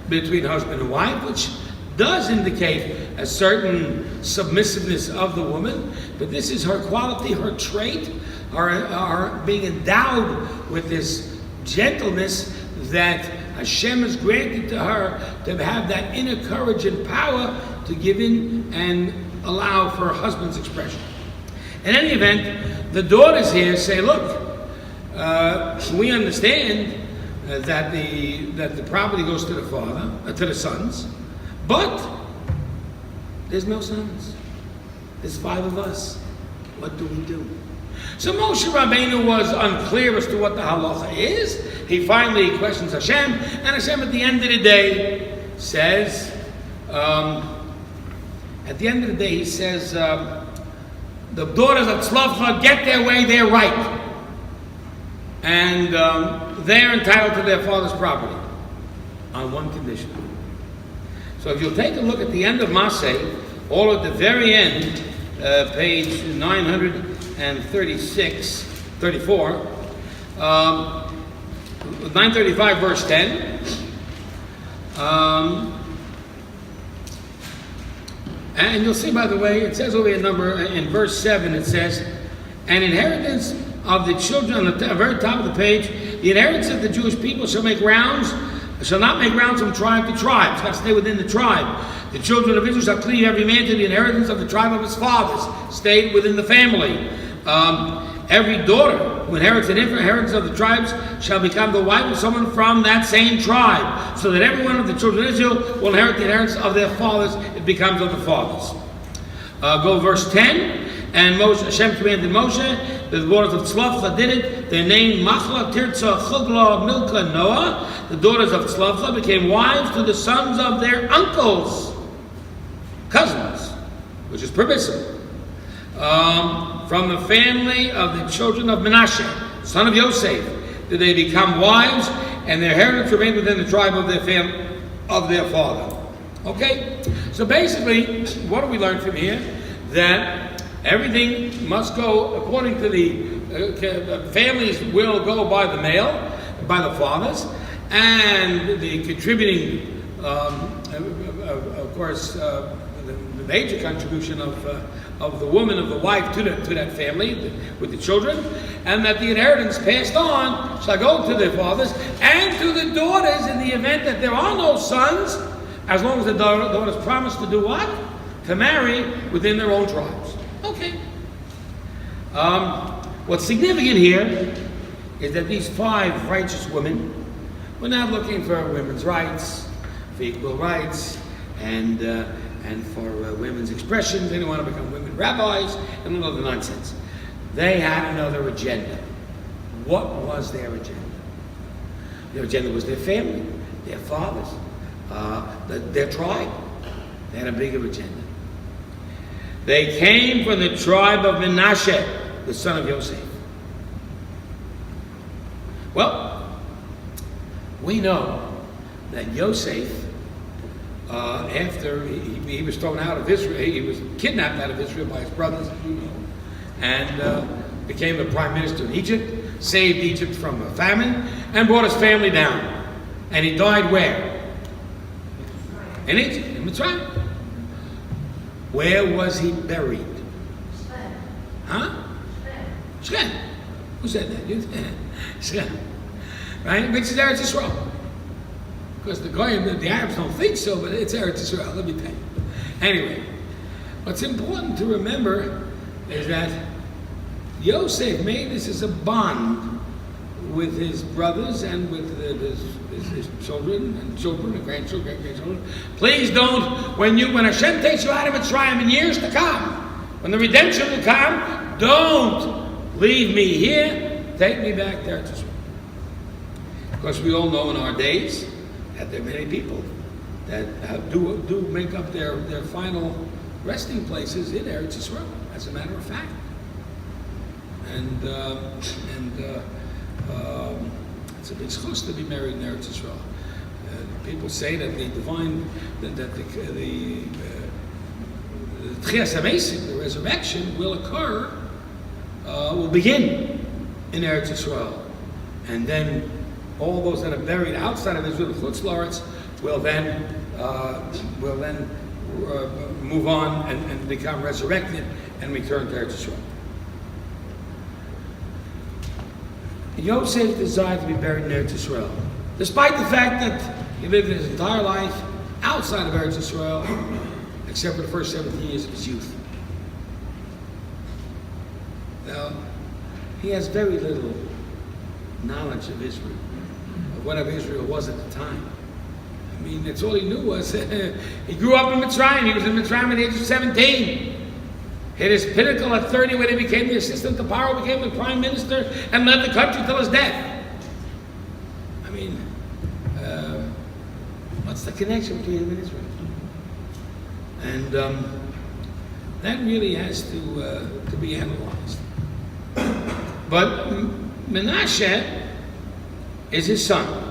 between husband and wife, which does indicate a certain submissiveness of the woman, but this is her quality, her trait, her being endowed with this gentleness that Hashem has granted to her to have that inner courage and power to give in and allow for her husband's expression. In any event, the daughters here say, look, we understand that the property goes to the father, to the sons, but there's no sons. There's 5 of us. What do we do? So Moshe Rabbeinu was unclear as to what the halacha is. He finally questions Hashem, and Hashem at the end of the day says, he says, the daughters of Tzlafcha get their way, they're right. And they're entitled to their father's property on one condition. So if you'll take a look at the end of Massei, all at the very end, page 934, 935 verse 10, and you'll see, by the way, it says over in verse 7, it says, an inheritance of the children, on the very top of the page, the inheritance of the Jewish people shall not make rounds from tribe to tribe. It's got to stay within the tribe. The children of Israel shall cleave every man to the inheritance of the tribe of his fathers, stayed within the family. Every daughter who inherits the inheritance of the tribes shall become the wife of someone from that same tribe, so that every one of the children of Israel will inherit the inheritance of their fathers. It becomes of the fathers. Go verse 10. And Hashem commanded Moshe, the daughters of Tzlafcha did it. They named Machla, Tirza, Chugla, Milka, Noah. The daughters of Tzlafcha became wives to the sons of their uncles, cousins, which is permissible. From the family of the children of Menashe, son of Yosef, did they become wives, and their inheritance remained within the tribe of their father. Okay? So basically, what do we learn from here? That everything must go according to the families will go by the male, by the fathers, and the contributing, of course, the major contribution of the woman, of the wife to that family with the children, and that the inheritance passed on shall go to their fathers and to the daughters in the event that there are no sons, as long as the daughters promise to do what? To marry within their own tribes. Okay. What's significant here is that these 5 righteous women were not looking for women's rights, for equal rights, and for women's expression. They didn't want to become women rabbis and all the nonsense. They had another agenda. What was their agenda? Their agenda was their family, their fathers, their tribe. They had a bigger agenda. They came from the tribe of Menashe, the son of Yosef. Well, we know that Yosef, after he was thrown out of Israel, he was kidnapped out of Israel by his brothers, and became the prime minister of Egypt, saved Egypt from a famine, and brought his family down. And he died where? In Egypt, in Mitzrayim. Where was he buried? Huh? Shechem. Who said that? You? Right? Which is Eretz Yisrael. Because the Arabs don't think so, but it's Eretz Yisrael. Let me tell you. Anyway, what's important to remember is that Yosef made this as a bond with his brothers and with his children and grandchildren. Please don't, when Hashem takes you out of Mitzrayim in years to come, when the redemption will come, don't leave me here. Take me back there to Israel. Because we all know in our days that there are many people that do make up their final resting places in Eretz Yisrael, as a matter of fact. And it's a big schus to be married in Eretz Yisrael. People say that the Tchias HaMesim, the resurrection, will occur, will begin in Eretz Yisrael, and then all those that are buried outside of Israel, the Chutz La'aretz, will then move on and become resurrected and return to Eretz Yisrael. Yosef desired to be buried in Eretz Yisrael, despite the fact that he lived his entire life outside of Eretz Yisrael, except for the first 17 years of his youth. Now, he has very little knowledge of Israel, of whatever Israel was at the time. I mean, that's all he knew was he grew up in Mitzrayim. He was in Mitzrayim at the age of 17. Hit his pinnacle at 30 when he became the assistant to Paro, became the prime minister, and led the country till his death. I mean, what's the connection between him and Israel? And that really has to be analyzed. But Menashe is his son.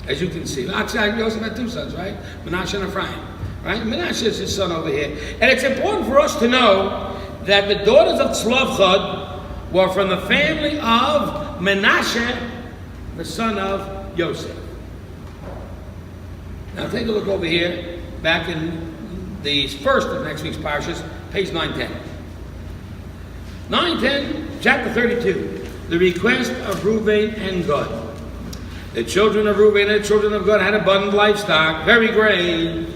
As you can see, actually, Joseph had two sons, right? Menashe and Ephraim, right? Menashe is his son over here. And it's important for us to know that the daughters of Tzlofchad were from the family of Menashe, the son of Yosef. Now take a look over here, back in the first of next week's Parshas, page 910. 910, chapter 32, the request of Reuben and Gad. The children of Reuben and the children of Gad had abundant livestock, very great.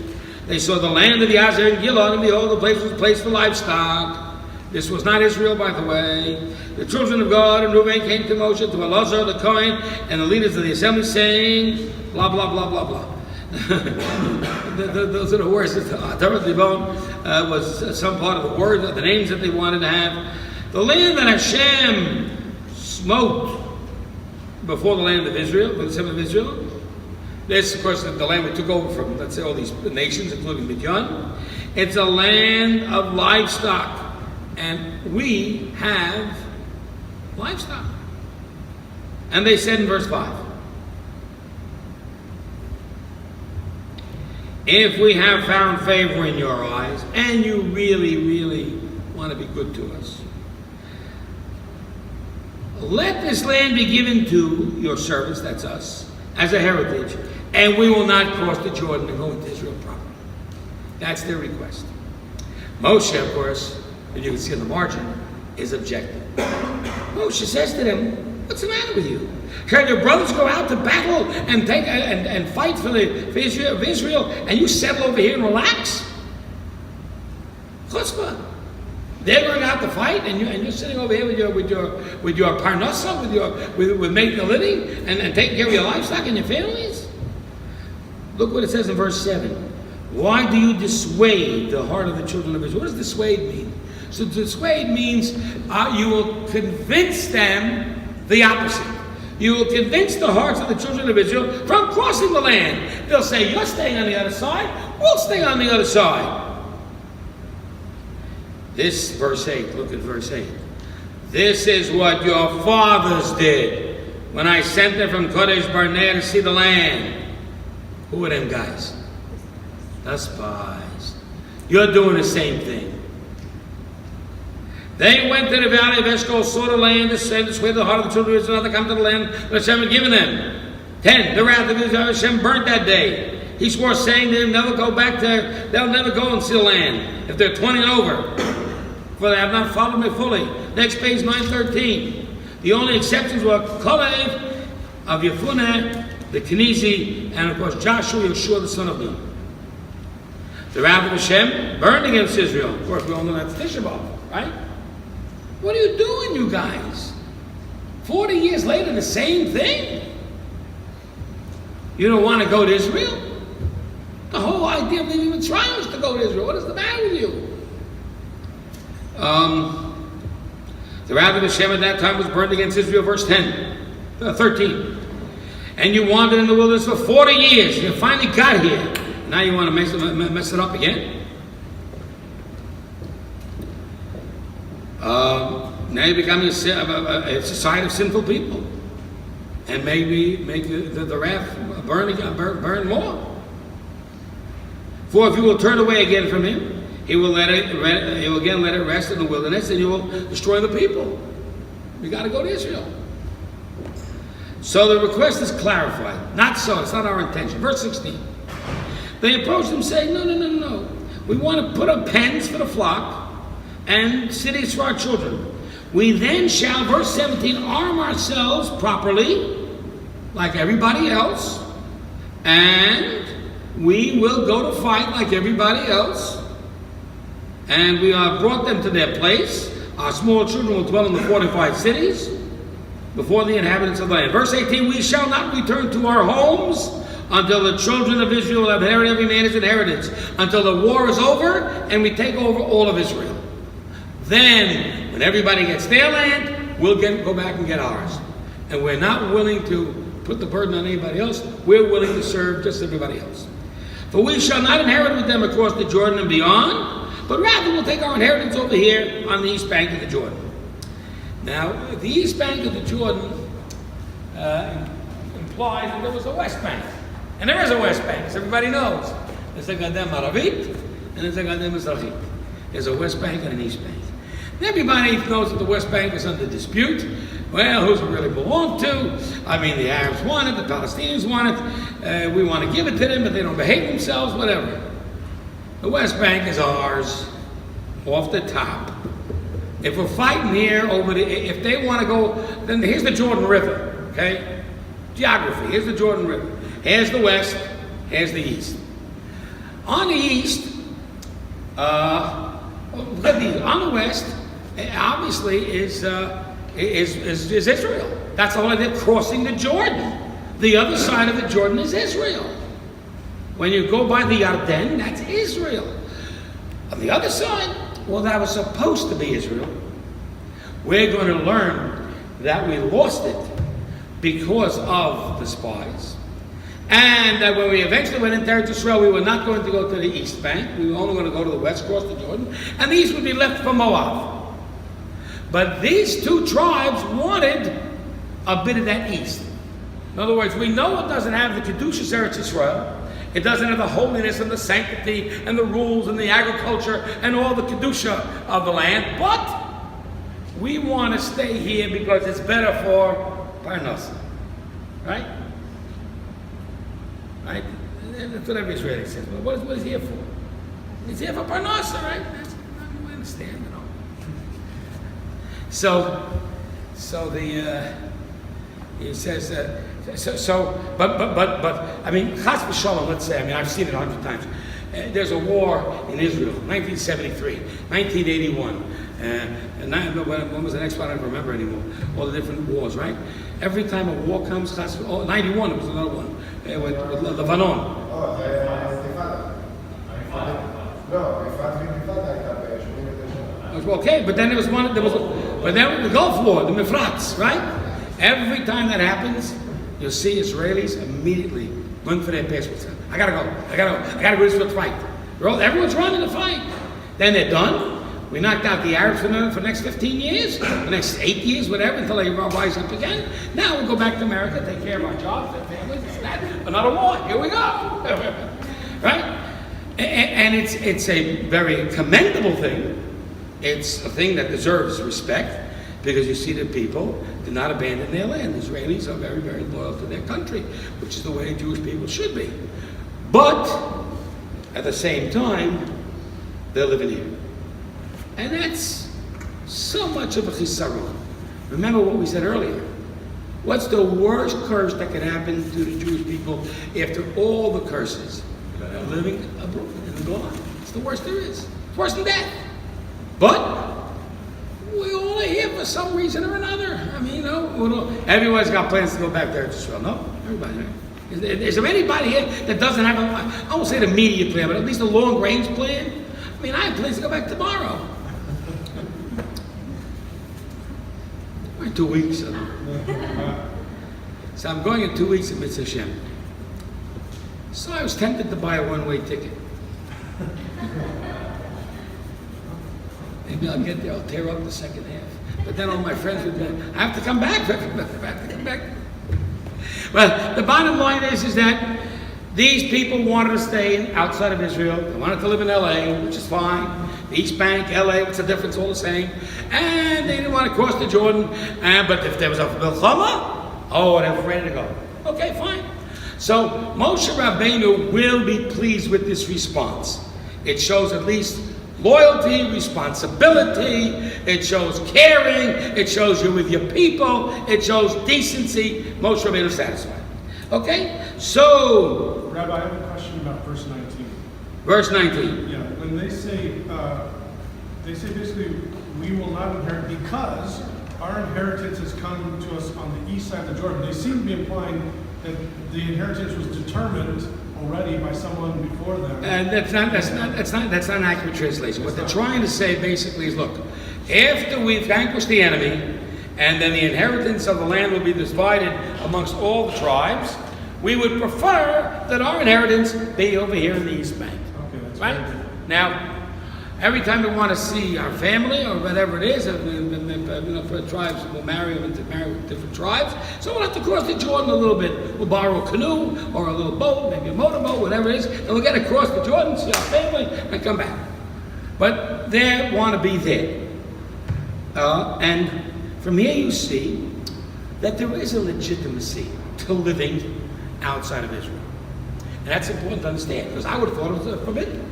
They saw the land of Yazer and Gilad, and behold, the place was a place for livestock. This was not Israel, by the way. The children of Gad and Reuben came to Moshe, to Elazar the Kohen, and the leaders of the assembly, saying, blah, blah, blah, blah, blah. Those are the words that Torah Dibon was some part of the word, the names that they wanted to have. The land that Hashem smote before the land of Israel, the assembly of Israel. This, of course, the land we took over from, let's say, all these nations, including Midian. It's a land of livestock, and we have livestock. And they said in verse 5, if we have found favor in your eyes, and you really, really want to be good to us, let this land be given to your servants, that's us, as a heritage, and we will not cross the Jordan and go into Israel proper. That's their request. Moshe, of course, as you can see on the margin, is objecting. Moshe says to them, what's the matter with you? Can your brothers go out to battle and take and fight for Israel, and you settle over here and relax? Chutzpah. They're going out to fight, and you're sitting over here with your parnasa, with making a living and taking care of your livestock and your families. Look what it says in verse 7. Why do you dissuade the heart of the children of Israel? What does dissuade mean? So dissuade means you will convince them the opposite. You will convince the hearts of the children of Israel from crossing the land. They'll say, you're staying on the other side, we'll stay on the other side. This, verse 8, look at verse 8. This is what your fathers did when I sent them from Kadesh Barnea to see the land. Who are them guys? The spies. You're doing the same thing. They went to the valley of Eshcol, saw the land, descended, swayed the heart of the children of Israel, not to come to the land that Hashem had given them. 10. The wrath of Israel, Hashem burnt that day. He swore, saying they'll never go back there, they'll never go and see the land if they're 20 and over. for they have not followed me fully. Next page, 913. The only exceptions were Kalev of Yefuneh, the Kenizi, and of course Joshua, Yeshua, the son of Nun. The wrath of Hashem burned against Israel. Of course, we all know that's Tisha B'Av, right? What are you doing, you guys? 40 years later, the same thing? You don't want to go to Israel? The whole idea of leaving Mitzrayim was to go to Israel. What is the matter with you? The wrath of Hashem at that time was burned against Israel, verse 13. And you wandered in the wilderness for 40 years. You finally got here. Now you want to mess it up again? Now you're becoming a society of sinful people. And maybe make the wrath burn more. For if you will turn away again from him, he will again let it rest in the wilderness, and you will destroy the people. We got to go to Israel. So the request is clarified. Not so. It's not our intention. Verse 16. They approached him saying, No. We want to put up pens for the flock and cities for our children. We then shall, verse 17, arm ourselves properly, like everybody else, and we will go to fight like everybody else. And we have brought them to their place. Our small children will dwell in the fortified cities before the inhabitants of the land. Verse 18, we shall not return to our homes until the children of Israel have inherited every man his inheritance, until the war is over and we take over all of Israel. Then, when everybody gets their land, we'll go back and get ours. And we're not willing to put the burden on anybody else. We're willing to serve just everybody else. For we shall not inherit with them across the Jordan and beyond, but rather we'll take our inheritance over here on the east bank of the Jordan. Now, the east bank of the Jordan implies that there was a west bank. And there is a west bank, as everybody knows. There's a Gadem Aravit, and there's a Gadem Mizrahit. There's a west bank and an east bank. And everybody knows that the west bank is under dispute. Well, who's it really belong to? I mean, the Arabs want it, the Palestinians want it. We want to give it to them, but they don't behave themselves, whatever. The West Bank is ours, off the top. If we're fighting here if they want to go, then here's the Jordan River, okay? Geography, here's the Jordan River. Here's the west, here's the east. On the east, on the west, obviously is Israel. That's the whole idea of crossing the Jordan. The other side of the Jordan is Israel. When you go by the Yarden, that's Israel. On the other side, well, that was supposed to be Israel. We're going to learn that we lost it because of the spies. And that when we eventually went into Eretz Israel, we were not going to go to the east bank. We were only going to go to the west, cross the Jordan. And these would be left for Moab. But these two tribes wanted a bit of that east. In other words, we know it doesn't have the Kedushas Eretz Israel. It doesn't have the holiness and the sanctity and the rules and the agriculture and all the Kedusha of the land. But we want to stay here because it's better for Parnasa. Right? Right? That's what every Israeli says. Well, what is he here for? He's here for Parnasa, right? We understand, you know. So he says, but I mean, Chas v'Shalom, let's say, I mean, I've seen it 100 times. There's a war in Israel, 1973, 1981, and when was the next one? I don't remember anymore. All the different wars, right? Every time a war comes, 91, it was another one, with Lebanon. לא, זה האינתיפאדה. לא, האינתיפאדה הייתה ב-89. Okay, but then but then the Gulf War, the Mifrats, right? Every time that happens, you'll see Israelis immediately run for their passports. I gotta go to Israel to fight. Everyone's running to fight. Then they're done. We knocked out the Arabs for the next 15 years, the next 8 years, whatever, until they rise up again. Now we'll go back to America, take care of our jobs, our families, that. Another war, here we go. Right? And it's a very commendable thing. It's a thing that deserves respect, because you see that people do not abandon their land. Israelis are very, very loyal to their country, which is the way Jewish people should be. But, at the same time, they're living here. And that's So much of a chisaron. Remember what we said earlier. What's the worst curse that can happen to the Jewish people after all the curses? Living abroad in God. It's the worst there is. It's worse than death. But we all are here for some reason or another. I mean, everyone's got plans to go back there to Israel. No, everybody. Right? Is there anybody here that doesn't have I won't say an immediate plan, but at least a long-range plan? I mean, I have plans to go back tomorrow. 2 weeks. So I'm going in 2 weeks at Mitzvah Hashem. So I was tempted to buy a one-way ticket. Maybe I'll get there, I'll tear up the second half. But then all my friends would be, I have to come back. I have to come back. Well, the bottom line is that these people wanted to stay outside of Israel. They wanted to live in LA, which is fine. The East Bank, LA, what's the difference? All the same. And they didn't want to cross the Jordan. But if there was a milchama, they were ready to go. Okay, fine. So Moshe Rabbeinu will be pleased with this response. It shows at least loyalty, responsibility. It shows caring. It shows you're with your people. It shows decency. Moshe Rabbeinu is satisfied. Okay? So, Rabbi, I have a question about verse 19. Verse 19. Yeah, when they say basically, we will not inherit because our inheritance has come to us on the east side of the Jordan. They seem to be implying that the inheritance was determined already by someone before them. And that's not an accurate translation. What they're trying to say basically is, look, after we've vanquished the enemy, and then the inheritance of the land will be divided amongst all the tribes, we would prefer that our inheritance be over here in the East Bank. Okay, that's right? very good. Now, every time we want to see our family or whatever it is, for tribes, we'll marry with different tribes. So we'll have to cross the Jordan a little bit. We'll borrow a canoe or a little boat, maybe a motorboat, whatever it is, and we'll get across the Jordan, see our family, and come back. But they want to be there. And from here you see that there is a legitimacy to living outside of Israel. And that's important to understand, because I would have thought it was forbidden.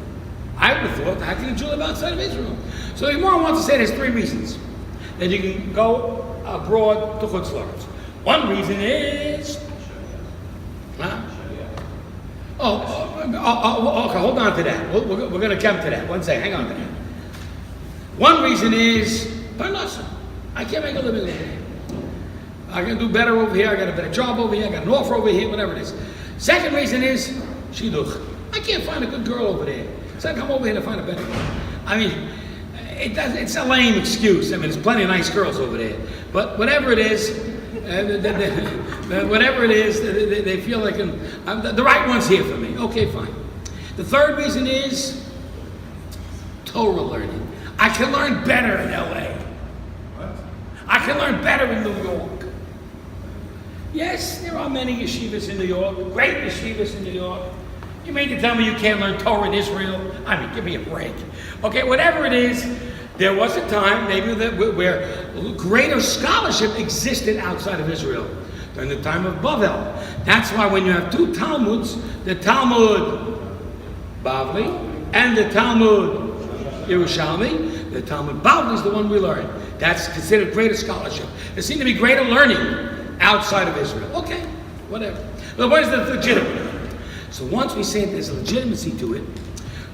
I would have thought, how can a Jew live outside of Israel? So the Gemara wants to say there's 3 reasons that you can go abroad to Chutz La'aretz. One reason is... okay, hold on to that. We're going to come to that. One second, hang on to that. One reason is Parnasa. I can't make a living over here. I can do better over here, I got a better job over here, I got an offer over here, whatever it is. Second reason is Shidduch. I can't find a good girl over there. So I come over here to find a better girl. I mean, it's a lame excuse. I mean, there's plenty of nice girls over there. But whatever it is, they feel like the right one's here for me. Okay, fine. The third reason is Torah learning. I can learn better in LA. What? I can learn better in New York. Yes, there are many yeshivas in New York, great yeshivas in New York. You mean to tell me you can't learn Torah in Israel? I mean, give me a break. Okay, whatever it is, there was a time maybe where greater scholarship existed outside of Israel during the time of Bavel. That's why when you have 2 Talmuds, the Talmud Bavli and the Talmud Yerushalmi, the Talmud Bavli is the one we learn. That's considered greater scholarship. There seemed to be greater learning outside of Israel. Okay, whatever. But what is the legitimate? So once we say there's legitimacy to it,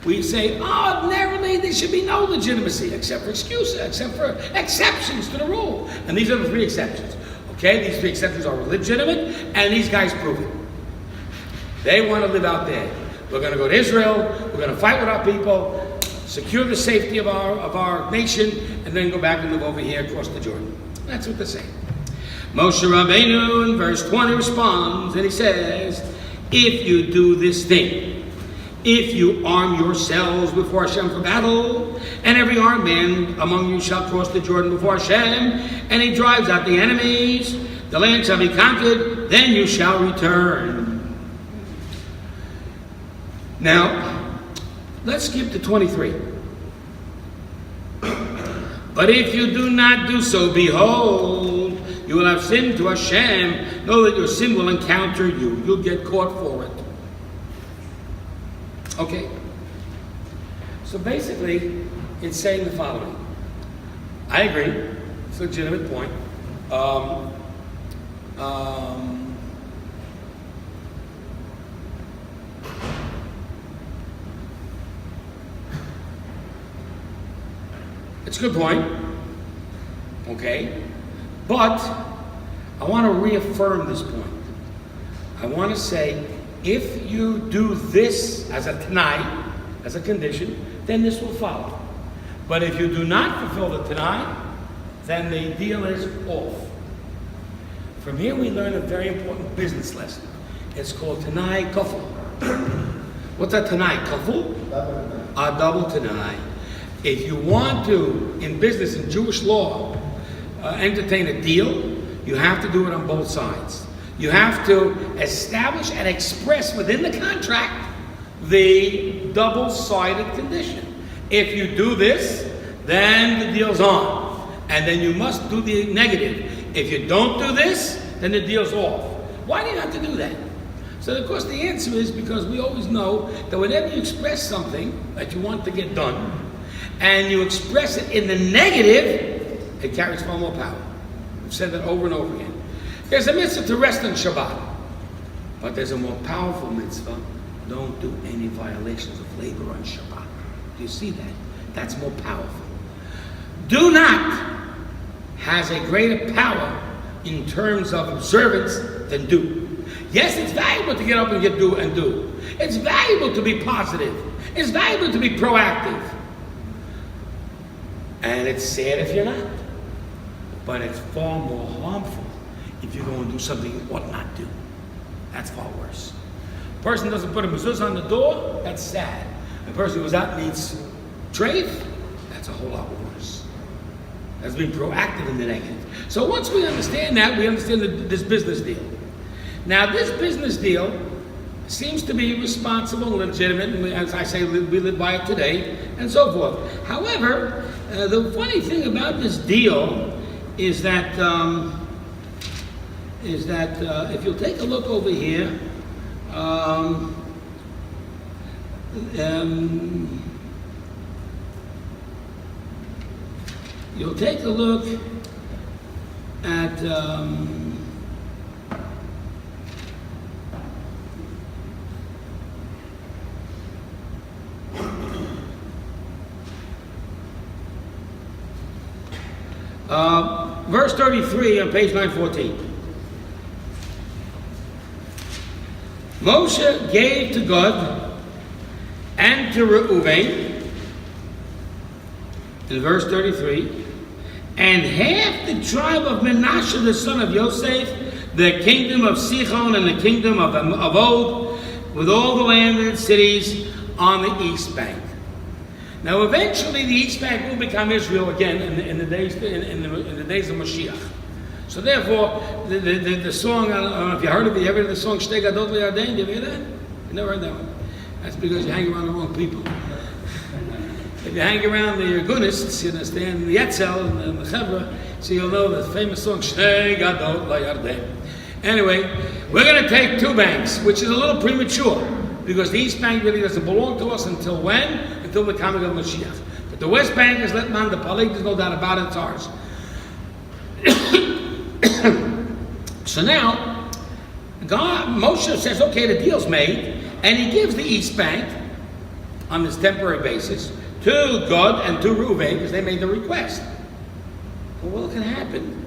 we say, ordinarily there should be no legitimacy except for excuses, except for exceptions to the rule. And these are the 3 exceptions. Okay, these 3 exceptions are legitimate, and these guys prove it. They want to live out there. We're going to go to Israel, we're going to fight with our people, secure the safety of our nation, and then go back and live over here across the Jordan. That's what they're saying. Moshe Rabbeinu in verse 20 responds, and he says, if you do this thing, if you arm yourselves before Hashem for battle, and every armed man among you shall cross the Jordan before Hashem, and he drives out the enemies, the land shall be conquered, then you shall return. Now, let's skip to 23. But if you do not do so, behold, you will have sinned to Hashem. Know that your sin will encounter you. You'll get caught for it. Okay. So basically, it's saying the following. I agree. It's a legitimate point. It's a good point. Okay? But I want to reaffirm this point. I want to say, if you do this as a Tanai, as a condition, then this will follow. But if you do not fulfill the Tanai, then the deal is off. From here we learn a very important business lesson. It's called Tanai Kaful. What's a Tanai Kaful? A double Tanai. If you want to, in business, in Jewish law, entertain a deal, you have to do it on both sides. You have to establish and express within the contract the double-sided condition. If you do this, then the deal's on. And then you must do the negative. If you don't do this, then the deal's off. Why do you have to do that? So of course the answer is because we always know that whenever you express something that you want to get done, and you express it in the negative, it carries far more power. We've said that over and over again. There's a mitzvah to rest on Shabbat, but there's a more powerful mitzvah. Don't do any violations of labor on Shabbat. Do you see that? That's more powerful. Do not has a greater power in terms of observance than do. Yes, it's valuable to get up and do. It's valuable to be positive. It's valuable to be proactive. And it's sad if you're not. But it's far more harmful if you go and do something you ought not do. That's far worse. A person doesn't put a mezuzah on the door, that's sad. A person who goes out and eats treif, that's a whole lot worse. That's being proactive in the negative. So once we understand that, we understand this business deal. Now this business deal seems to be responsible, legitimate, and as I say, we live by it today, and so forth. However, the funny thing about this deal is that if you'll take a look over here, you'll take a look at verse 33 on page 914. Moshe gave to God and to Reuven, in verse 33, and half the tribe of Menashe, the son of Yosef, the kingdom of Sichon and the kingdom of Og, with all the land and cities on the east bank. Now, eventually, the east bank will become Israel again in the days of Mashiach. So, therefore, the song, I don't know if you heard of it. You ever heard the song "Shtei Gadot Li'Yarden"? Did you hear that? You never heard that one. That's because you hang around the wrong people. If you hang around the Irgunists, you understand, the Yetzel and the Chevra, so you'll know the famous song "Shtei Gadot Li'Yarden." Anyway, we're going to take two banks, which is a little premature, because the East Bank really doesn't belong to us until when? Until the coming of Mashiach. But the West Bank is let man the Palig, there's no doubt about it, it's ours. So now, Moshe says, okay, the deal's made, and he gives the East Bank, on this temporary basis, to God and to Reuven, because they made the request. Well, what can happen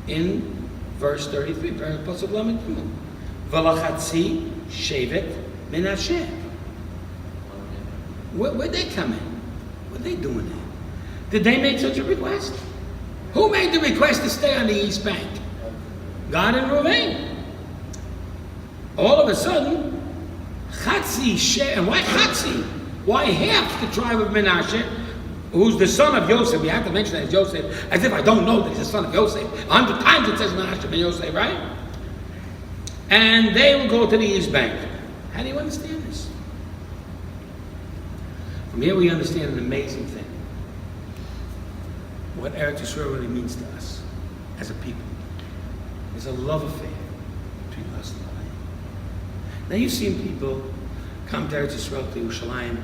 in verse 33, Pasuk Lamed Gimel? V'lachatzi shevet Menashe. Where'd they come in? What are they doing there? Did they make such a request? Who made the request to stay on the East Bank? God and Reuven. All of a sudden, Chatzi She, and why Chatzi? Why half the tribe of Menashe, who's the son of Yosef? You have to mention that as Yosef, as if I don't know that he's the son of Yosef. 100 times it says Menashe ben Yosef, right? And they will go to the East Bank. How do you understand this? From here we understand an amazing thing. What Eretz Yisrael really means to us as a people. There's a love affair between us and the land. Now you've seen people come to Eretz Yisrael, to Yerushalayim,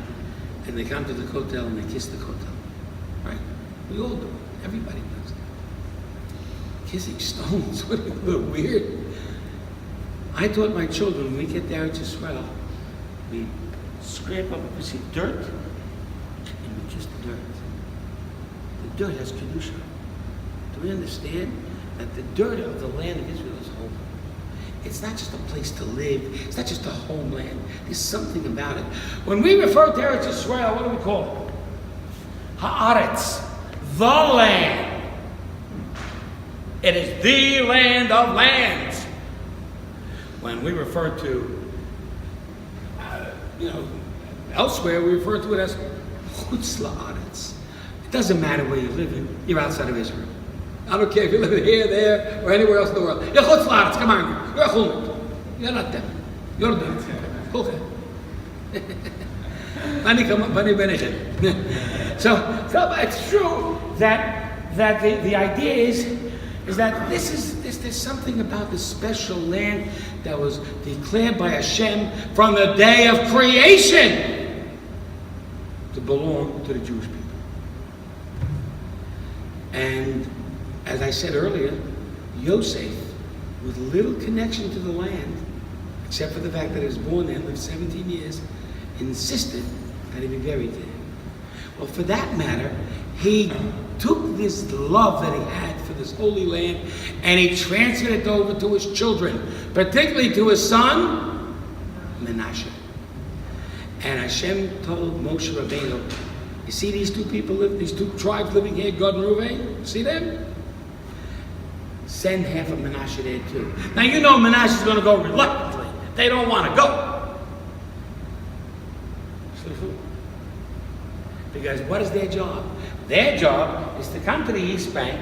and they come to the Kotel and they kiss the Kotel. Right? We all do it. Everybody does it. Kissing stones, what a little weird. I taught my children, when we get there to Israel, we scrape up a piece of dirt, and we kiss the dirt. The dirt has Kedusha. Do we understand that the dirt of the land of Israel is holy? It's not just a place to live. It's not just a homeland. There's something about it. When we refer to Eretz Israel, what do we call it? Haaretz, the land. It is the land of lands. When we refer to, elsewhere, we refer to it as Chutz La'aretz. It doesn't matter where you live in. You're outside of Israel. I don't care if you live here, there, or anywhere else in the world. You're Chutz La'aretz, come on. You're a Chulmit. You're not them. You're them. Okay. So it's true that the idea is that there's something about this special land that was declared by Hashem from the day of creation to belong to the Jewish people. And as I said earlier, Yosef, with little connection to the land, except for the fact that he was born there and lived 17 years, insisted that he be buried there. Well, for that matter, he took this love that he had for this holy land and he transferred it over to his children, particularly to his son, Menashe. And Hashem told Moshe Rabbeinu, you see these two people, these two tribes living here, Gad and Reuven? See them? Send half of Menashe there too. Now you know Menashe's going to go reluctantly. They don't want to go. Because what is their job? Their job is to come to the East Bank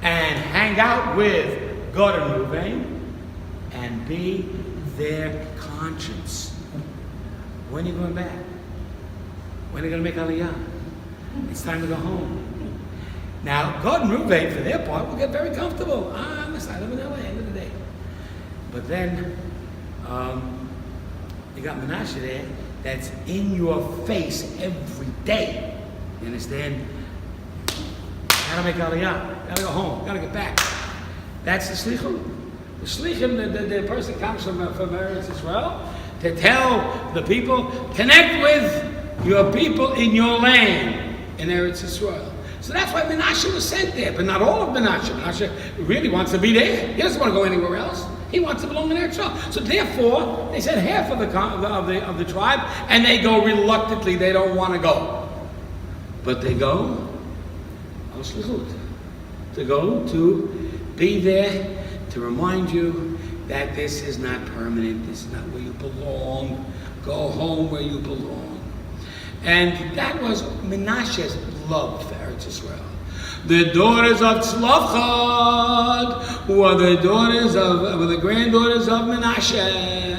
and hang out with Gad and Reuven and be their conscience. When are you going back? When are you going to make Aliyah? It's time to go home. Now, Gad and Reuven, for their part, will get very comfortable. I'm the side of an LA, end of the day. But then, you got Menashe there, that's in your face every day. You understand? Gotta make Aliyah. Gotta go home. Gotta get back. That's the Shlichum. The Shlichum, the person comes from Eretz Israel to tell the people, connect with your people in your land in Eretz Israel. So that's why Menashe was sent there, but not all of Menashe. Menashe really wants to be there. He doesn't want to go anywhere else. He wants to belong in Eretz Israel. So therefore, they said half of the tribe, and they go reluctantly. They don't want to go, but they go to go to be there to remind you that this is not permanent. This is not where you belong. Go home where you belong. And that was Menashe's love for Eretz Israel. The daughters of Tzlafchad were the granddaughters of Menashe,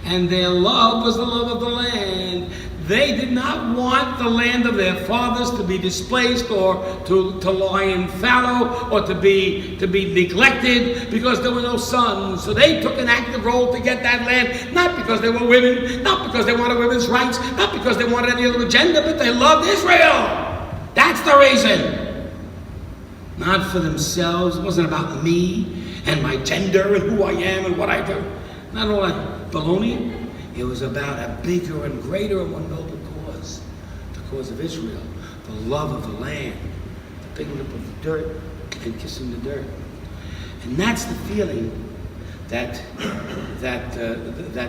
and their love was the love of the land. They did not want the land of their fathers to be displaced or to lie in fallow or to be neglected because there were no sons. So they took an active role to get that land, not because they were women, not because they wanted women's rights, not because they wanted any other agenda, but they loved Israel. That's the reason. Not for themselves. It wasn't about me and my gender and who I am and what I do. Not all that baloney. It was about a bigger and greater and more noble cause. The cause of Israel. The love of the land. The picking up of the dirt and kissing the dirt. And that's the feeling that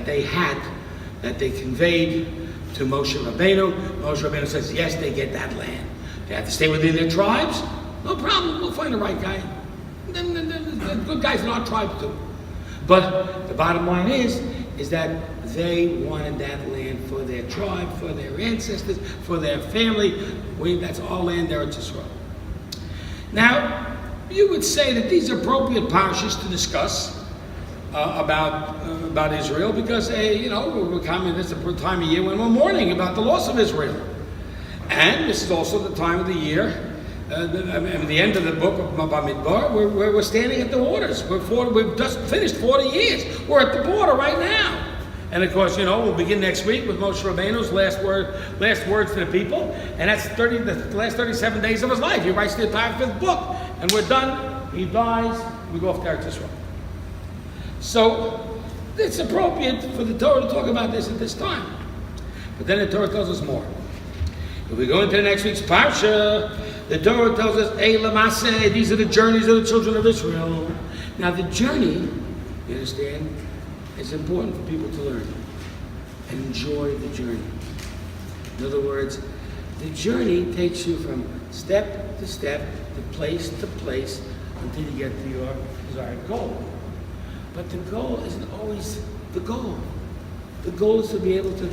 they had, that they conveyed to Moshe Rabbeinu. Moshe Rabbeinu says, yes, they get that land. They have to stay within their tribes. No problem, we'll find the right guy. The good guys in our tribe too. But the bottom line is that they wanted that land for their tribe, for their ancestors, for their family. That's our land there at Israel. Now, you would say that these are appropriate parshas to discuss about Israel because, we're coming, this is the time of year when we're mourning about the loss of Israel. And this is also the time of the year, at the end of the book of Bamidbar, we're standing at the waters. We've just finished 40 years. We're at the border right now. And of course, we'll begin next week with Moshe Rabbeinu's last words to the people. and that's the last 37 days of his life. He writes the entire 5th book, and we're done. He dies, we go off to Eretz Yisrael. So, it's appropriate for the Torah to talk about this at this time. But then the Torah tells us more. If we go into the next week's Parsha, the Torah tells us, Massei, these are the journeys of the children of Israel. Now the journey, you understand, is important for people to learn and enjoy the journey. In other words, the journey takes you from step to step, to place until you get to your desired goal. But the goal isn't always the goal. The goal is to be able to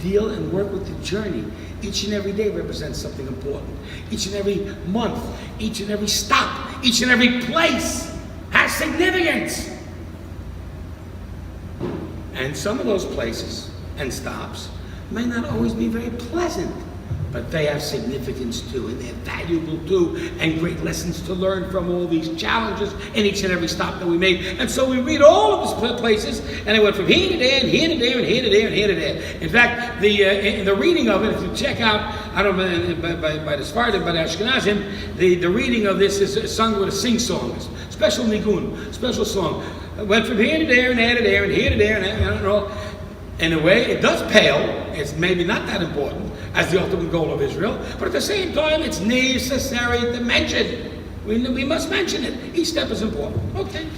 deal and work with the journey. Each and every day represents something important. Each and every month, each and every stop, each and every place has significance. And some of those places and stops may not always be very pleasant, but they have significance too, and they're valuable too, and great lessons to learn from all these challenges in each and every stop that we made. And so we read all of these places, and it went from here to there, and here to there, and here to there, and here to there. In fact, in the reading of it, if you check out, I don't know, by the Sephardim, by the Ashkenazim, the reading of this is sung with a sing-song, special nigun, special song. It went from here to there, and there to there, and here to there, and I don't know. In a way, it does pale. It's maybe not that important as the ultimate goal of Israel, but at the same time, it's necessary to mention. We must mention it. Each step is important. Okay.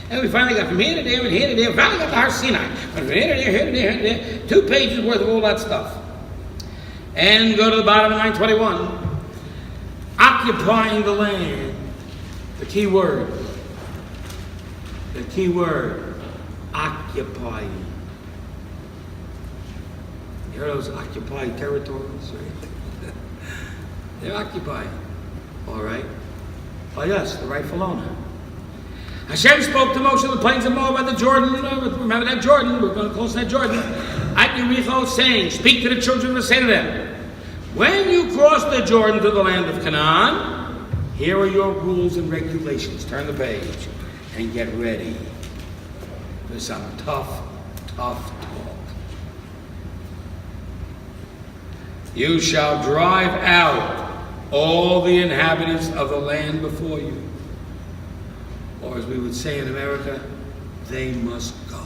And we finally got from here to there and here to there. Finally got to Har Sinai. But from here to there, here to there, here to there. 2 pages worth of all that stuff. And go to the bottom of 921. Occupying the land. The key word. The key word. Occupying. You heard those occupied territories, right? They're occupied. All right. Oh yes, the rightful owner. Hashem spoke to Moshe in the plains of Moab at the Jordan. Remember that Jordan? We're going to close that Jordan. At Yericho, saying, speak to the children and say to them, when you cross the Jordan to the land of Canaan, here are your rules and regulations. Turn the page and get ready for some tough talk. You shall drive out all the inhabitants of the land before you. Or as we would say in America, they must go.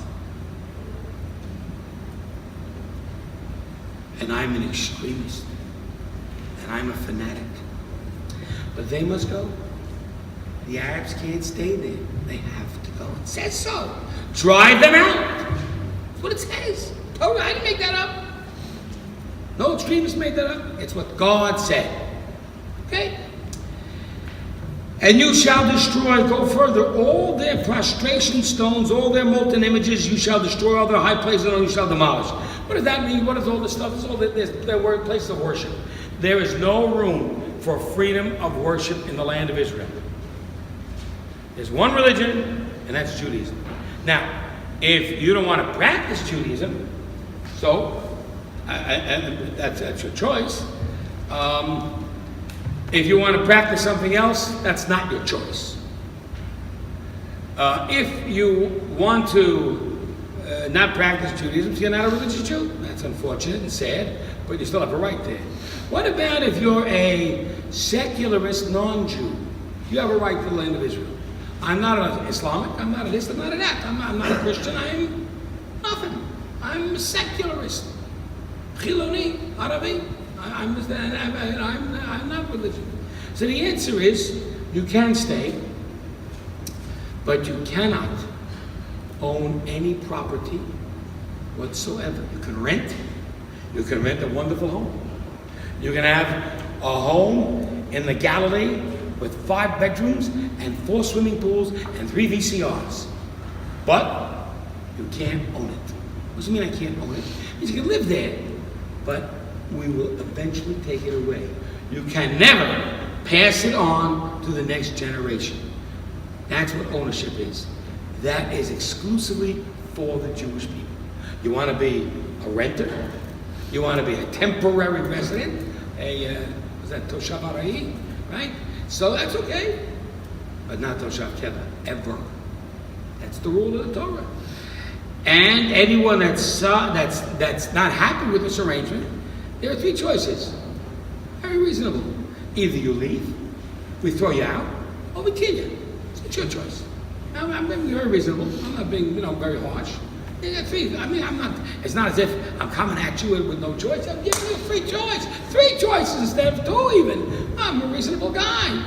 And I'm an extremist. And I'm a fanatic. But they must go. The Arabs can't stay there. They have to go. It says so. Drive them out. That's what it says. Torah, I didn't make that up. No extremists made that up. It's what God said. Okay? And you shall destroy, go further, all their prostration stones, all their molten images, you shall destroy, all their high places, and you shall demolish. What does that mean? What is all this stuff? It's all their word, place of worship. There is no room for freedom of worship in the land of Israel. There's one religion, and that's Judaism. Now, if you don't want to practice Judaism, so that's your choice. If you want to practice something else, that's not your choice. If you want to not practice Judaism, you're not a religious Jew. That's unfortunate and sad, but you still have a right there. What about if you're a secularist non-Jew? You have a right to the land of Israel. I'm not an Islamic, I'm not a this, I'm not a that, I'm not a Christian, I'm nothing. I'm a secularist. Chiloni, Arabi, I'm not religious. So the answer is, you can stay, but you cannot own any property whatsoever. You can rent a wonderful home. You can have a home in the Galilee with 5 bedrooms and 4 swimming pools and 3 VCRs. But you can't own it. What does it mean I can't own it? It means you can live there, but we will eventually take it away. You can never pass it on to the next generation. That's what ownership is. That is exclusively for the Jewish people. You want to be a renter? You want to be a temporary resident? Was that Toshav Arai? Right? So that's okay. But not Toshav Keva, ever. That's the rule of the Torah. And anyone that's not happy with this arrangement, there are 3 choices. Very reasonable. Either you leave, we throw you out, or we kill you. It's your choice. I'm being very reasonable. I'm not being, very harsh. I'm not, it's not as if I'm coming at you with no choice. I'm giving you a free choice. 3 choices instead of 2 even. I'm a reasonable guy.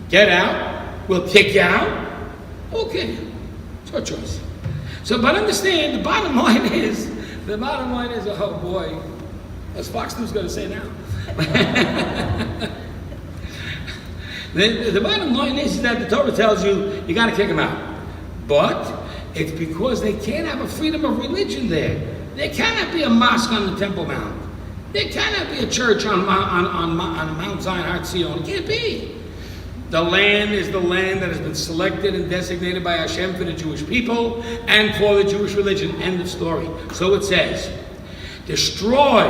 Get out. We'll kick you out. Okay. It's your choice. So, but understand, the bottom line is, oh boy, what's Fox News going to say now? The bottom line is that the Torah tells you got to kick them out. But it's because they can't have a freedom of religion there. There cannot be a mosque on the Temple Mount. There cannot be a church on Mount Zion, Har Zion. It can't be. The land is the land that has been selected and designated by Hashem for the Jewish people and for the Jewish religion. End of story. So it says, destroy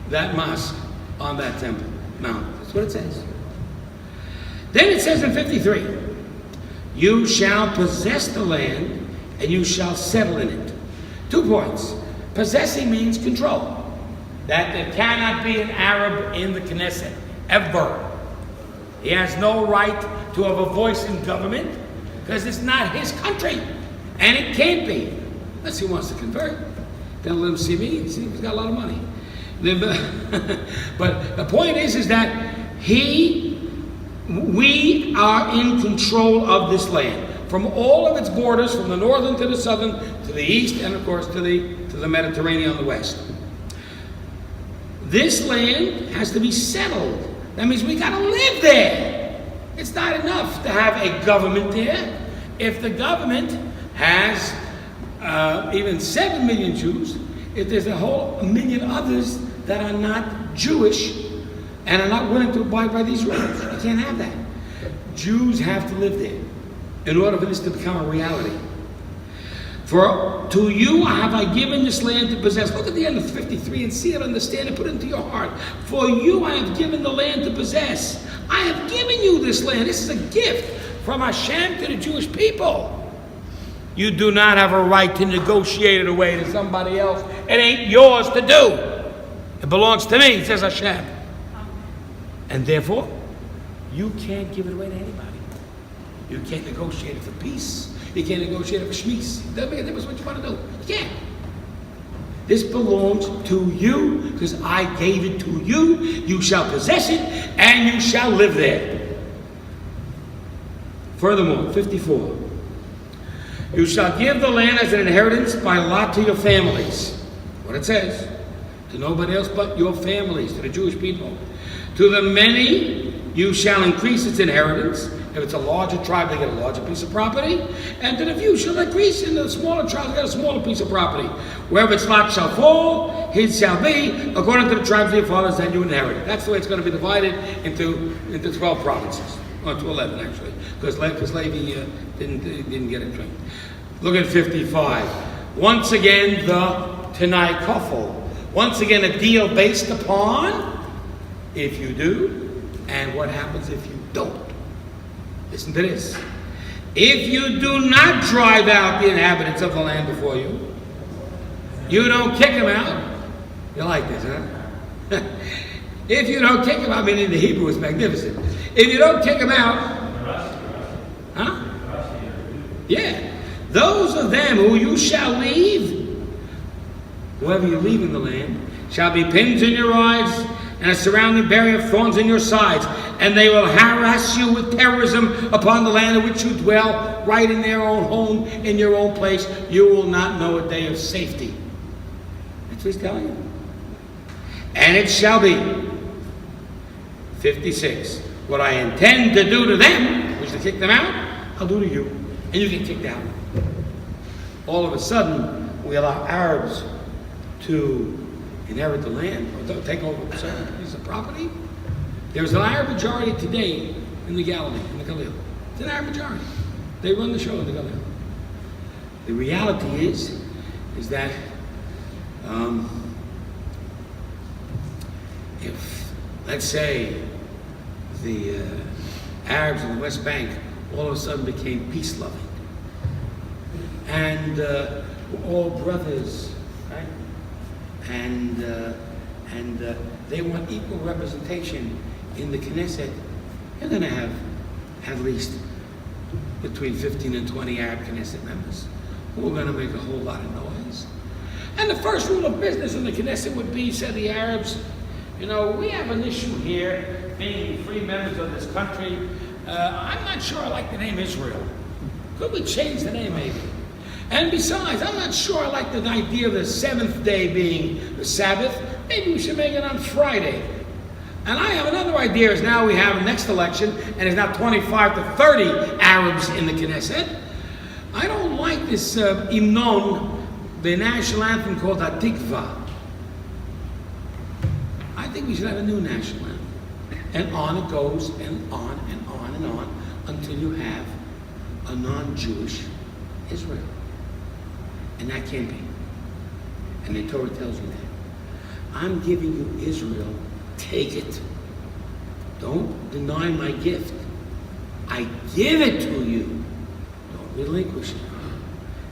that mosque on that Temple Mount. That's what it says. Then it says in 53, you shall possess the land and you shall settle in it. 2 points. Possessing means control. That there cannot be an Arab in the Knesset, ever. He has no right to have a voice in government because it's not his country. And it can't be. Unless he wants to convert. Then let him see me. See, he's got a lot of money. But the point is that we are in control of this land. From all of its borders, from the northern to the southern, to the east, and of course to the Mediterranean on the west. This land has to be settled. That means we got to live there. It's not enough to have a government there. If the government has even 7 million Jews, if there's a whole million others that are not Jewish and are not willing to abide by these rules, you can't have that. Jews have to live there in order for this to become a reality. For to you have I given this land to possess. Look at the end of 53 and see it, understand it, put it into your heart. For you I have given the land to possess. I have given you this land. This is a gift from Hashem to the Jewish people. You do not have a right to negotiate it away to somebody else. It ain't yours to do. It belongs to me, says Hashem. And therefore, you can't give it away to anybody. You can't negotiate it for peace. You can't negotiate it for shmis. Doesn't make a difference what you want to do. You can't. This belongs to you because I gave it to you. You shall possess it and you shall live there. Furthermore, 54. You shall give the land as an inheritance by lot to your families. What it says. To nobody else but your families, to the Jewish people. To the many you shall increase its inheritance. If it's a larger tribe, they get a larger piece of property. And to the few shall increase, and the smaller tribe, they get a smaller piece of property. Wherever its lot shall fall, his shall be, according to the tribes of your fathers that you inherit. That's the way it's going to be divided into 12 provinces. Or to 11, actually. Because Levi didn't get it trained. Look at 55. Once again, the Tanai Kofel. Once again, a deal based upon if you do, and what happens if you don't. Listen to this. If you do not drive out the inhabitants of the land before you, you don't kick them out. You like this, huh? If you don't kick them out, meaning the Hebrew is magnificent. If you don't kick them out, huh? Yeah. Those of them who you shall leave, whoever you leave in the land, shall be pins in your eyes and a surrounding barrier of thorns in your sides. And they will harass you with terrorism upon the land in which you dwell, right in their own home, in your own place. You will not know a day of safety. That's what he's telling you. And it shall be, 56, what I intend to do to them, which is to kick them out, I'll do to you. And you get kicked out. All of a sudden, we allow Arabs to inherit the land, or take over a certain piece of property. There's an Arab majority today in the Galilee, in the Galil. It's an Arab majority. They run the show in the Galil. The reality is that if, let's say, the Arabs in the West Bank all of a sudden became peace-loving, and we're all brothers, right? And and they want equal representation in the Knesset, you're going to have at least between 15 and 20 Arab Knesset members who are going to make a whole lot of noise. And the first rule of business in the Knesset would be, said the Arabs, we have an issue here, being free members of this country. I'm not sure I like the name Israel. Could we change the name maybe? And besides, I'm not sure I like the idea of the seventh day being the Sabbath. Maybe we should make it on Friday. And I have another idea, is now we have a next election, and there's now 25 to 30 Arabs in the Knesset. I don't like this hymnon, the national anthem called Hatikva. I think we should have a new national anthem. And on it goes, and on and on and on, until you have a non-Jewish Israel. And that can't be. And the Torah tells you that. I'm giving you Israel, take it. Don't deny my gift. I give it to you. Don't relinquish it.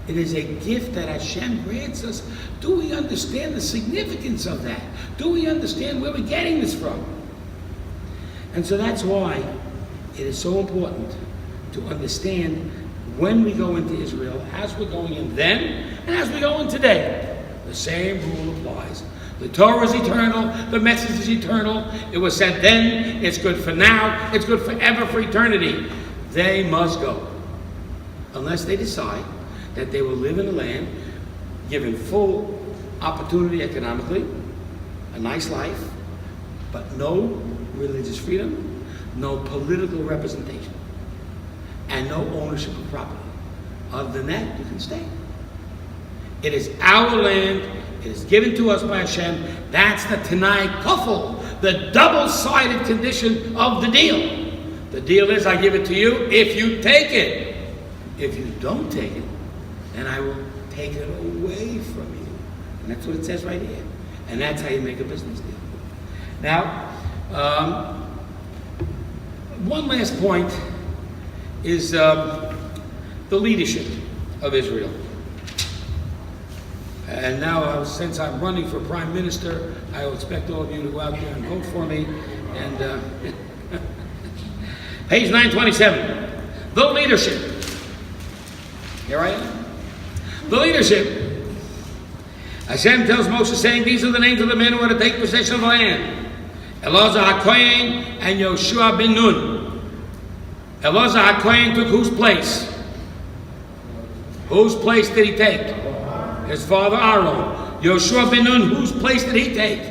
It is a gift that Hashem grants us. Do we understand the significance of that? Do we understand where we're getting this from? And so that's why it is so important to understand when we go into Israel, as we're going in then, and as we go in today. The same rule applies. The Torah is eternal, the message is eternal. It was sent then, it's good for now, it's good forever, for eternity. They must go. Unless they decide that they will live in a land given full opportunity economically, a nice life, but no religious freedom, no political representation, and no ownership of property. Other than that, you can stay. It is our land. It is given to us by Hashem. That's the Tanai Kufel, the double-sided condition of the deal. The deal is, I give it to you if you take it. If you don't take it, then I will take it away from you. And that's what it says right here. And that's how you make a business deal. Now, one last point is the leadership of Israel. And now, since I'm running for Prime Minister, I will expect all of you to go out there and vote for me. And page 927, the leadership. Here I am. The leadership. Hashem tells Moshe, saying, these are the names of the men who are to take possession of the land. Elazar HaKohen and Yoshua ben Nun. Elazar HaKohen took whose place? Whose place did he take? His father Aaron. Yoshua ben Nun, whose place did he take?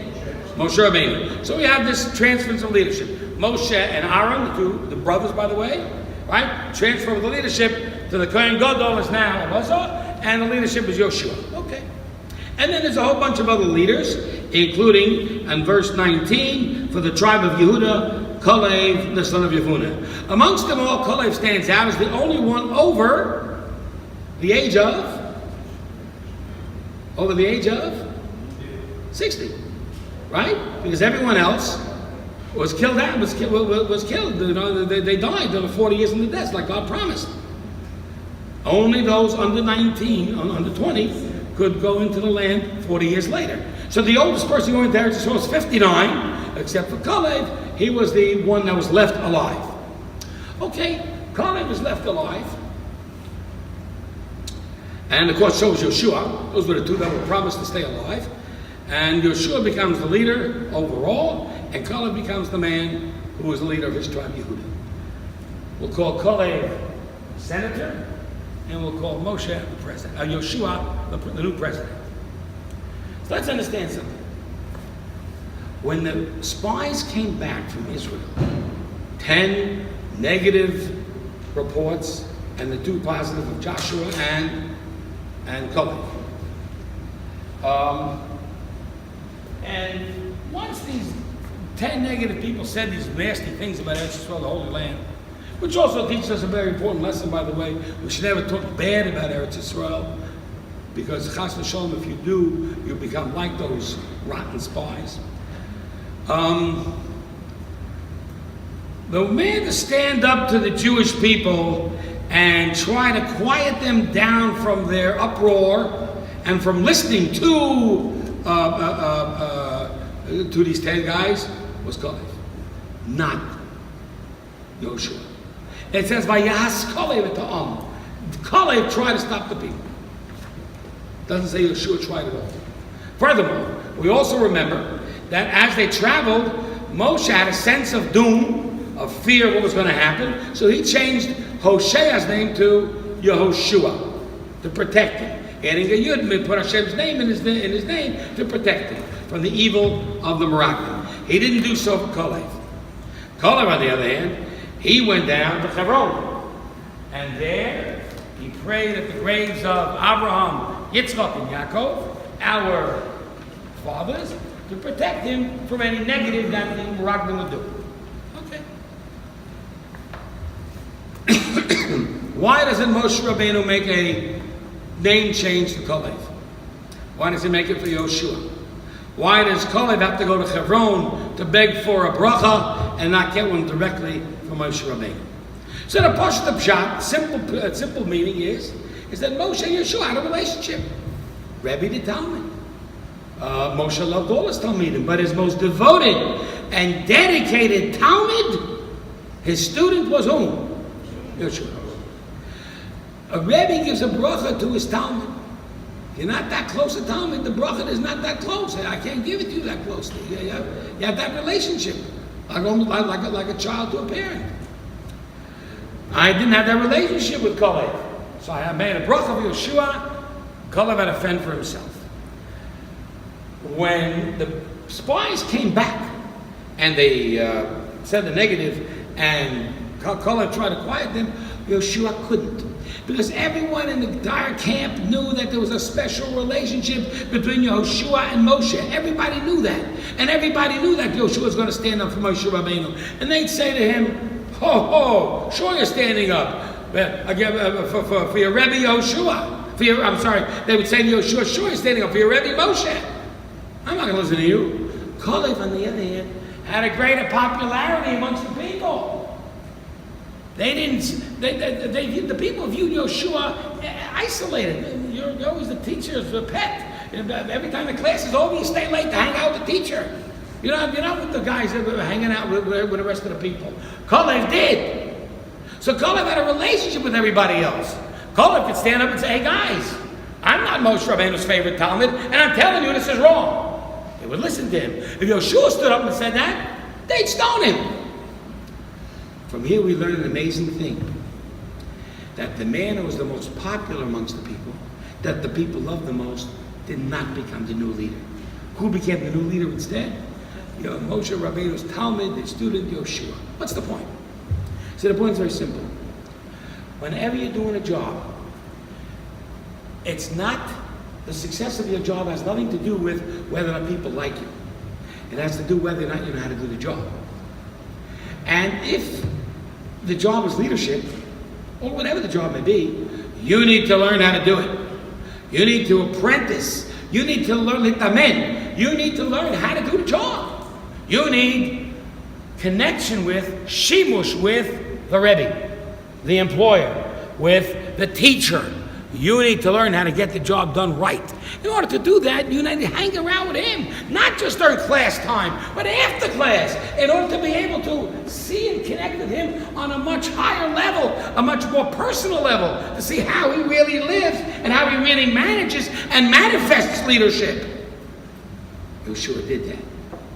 Moshe Rabbeinu. So we have this transference of leadership. Moshe and Aaron, the brothers, by the way, right? Transfer of the leadership to the Kohen Gadol is now Elazar, and the leadership is Yoshua. Okay. And then there's a whole bunch of other leaders, including, in verse 19, for the tribe of Yehuda, Kalev, the son of Yefuneh. Amongst them all, Kalev stands out as the only one over the age of 60, right? Because everyone else was killed out, was killed. They died. There were 40 years in the desert, like God promised. Only those under 19, under 20, could go into the land 40 years later. So the oldest person going into Eretz Yisrael was 59, except for Kalev. He was the one that was left alive. Okay, Kalev was left alive. And of course, so was Yoshua. Those were the two that were promised to stay alive. And Yoshua becomes the leader overall, and Kalev becomes the man who was the leader of his tribe, Yehuda. We'll call Kalev senator, and we'll call Moshe the president, Yoshua the new president. So let's understand something. When the spies came back from Israel, 10 negative reports and the 2 positive of Joshua and Kalev. And once these 10 negative people said these nasty things about Eretz Yisrael, the Holy Land, which also teaches us a very important lesson, by the way. We should never talk bad about Eretz Yisrael, because chas v'sholom, if you do, you become like those rotten spies. The man to stand up to the Jewish people and try to quiet them down from their uproar and from listening to to these 10 guys was Kalev, not Yoshua. It says, Vayas Kalev et ha'am. Kalev tried to stop the people. Doesn't say Yoshua tried at all. Furthermore, we also remember that as they traveled, Moshe had a sense of doom, of fear of what was going to happen, so he changed Hoshea's name to Yehoshua, to protect him. Adding a Yud, and put Hashem's name in his name to protect him from the evil of the Moroccan. He didn't do so for Kalev. Kalev, on the other hand, he went down to Hebron, and there he prayed at the graves of Abraham, Yitzchak, and Yaakov, our fathers, to protect him from any negative that the Moroccan would do. Okay. Why doesn't Moshe Rabbeinu make a name change to Kalev? Why does he make it for Yoshua? Why does Kalev have to go to Hebron to beg for a bracha and not get one directly from Moshe Rabbeinu? So the Parsha Pshat, simple meaning is that Moshe and Yeshua had a relationship. Rabbi did Talmud. Moshe loved all his Talmudim, but his most devoted and dedicated Talmud, his student was whom? Yeshua. A Rebbe gives a bracha to his Talmud. If you're not that close to Talmud, the bracha is not that close. I can't give it to you that closely. You have that relationship, like a child to a parent. I didn't have that relationship with Kalev, so I made a bracha for Yeshua. Kalev had to fend for himself. When the spies came back and they said the negative, and Kalev tried to quiet them, Yeshua couldn't. Because everyone in the entire camp knew that there was a special relationship between Yehoshua and Moshe. Everybody knew that. And everybody knew that Yehoshua was going to stand up for Moshe Rabbeinu. And they'd say to him, ho, ho, sure you're standing up for your Rebbe Yehoshua. They would say to Yehoshua, sure you're standing up for your Rebbe Moshe. I'm not going to listen to you. Kalev, on the other hand, had a greater popularity amongst the people. The people viewed Yoshua isolated. You're always the teacher's pet. Every time the class is over, you stay late to hang out with the teacher. You're not with the guys that were hanging out with the rest of the people. Kalev did. So Kalev had a relationship with everybody else. Kalev could stand up and say, hey guys, I'm not Moshe Rabbeinu's favorite Talmud, and I'm telling you this is wrong. They would listen to him. If Yoshua stood up and said that, they'd stone him. From here we learn an amazing thing. That the man who was the most popular amongst the people, that the people loved the most, did not become the new leader. Who became the new leader instead? Moshe Rabbeinu's Talmud, his student Yoshua. What's the point? So the point is very simple. Whenever you're doing a job, it's not, the success of your job has nothing to do with whether or not people like you. It has to do whether or not you know how to do the job. And if the job is leadership, or whatever the job may be, you need to learn how to do it. You need to apprentice. You need to learn litamen. You need to learn how to do the job. You need connection with, shimush with the Rebbe, the employer, with the teacher. You need to learn how to get the job done right. In order to do that, you need to hang around with him, not just during class time, but after class, in order to be able to see and connect with him on a much higher level, a much more personal level, to see how he really lives and how he really manages and manifests leadership. Yeshua did that.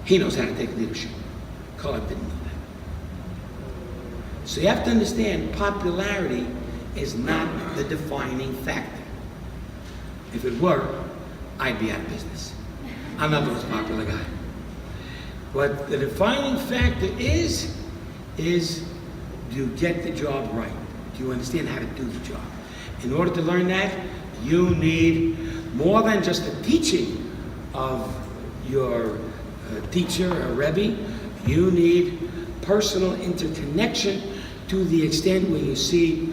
He knows how to take leadership. Kalev didn't know that. So you have to understand, popularity is not the defining factor. If it were, I'd be out of business. I'm not the most popular guy. What the defining factor is do you get the job right? Do you understand how to do the job? In order to learn that, you need more than just the teaching of your teacher or Rebbe. You need personal interconnection to the extent where you see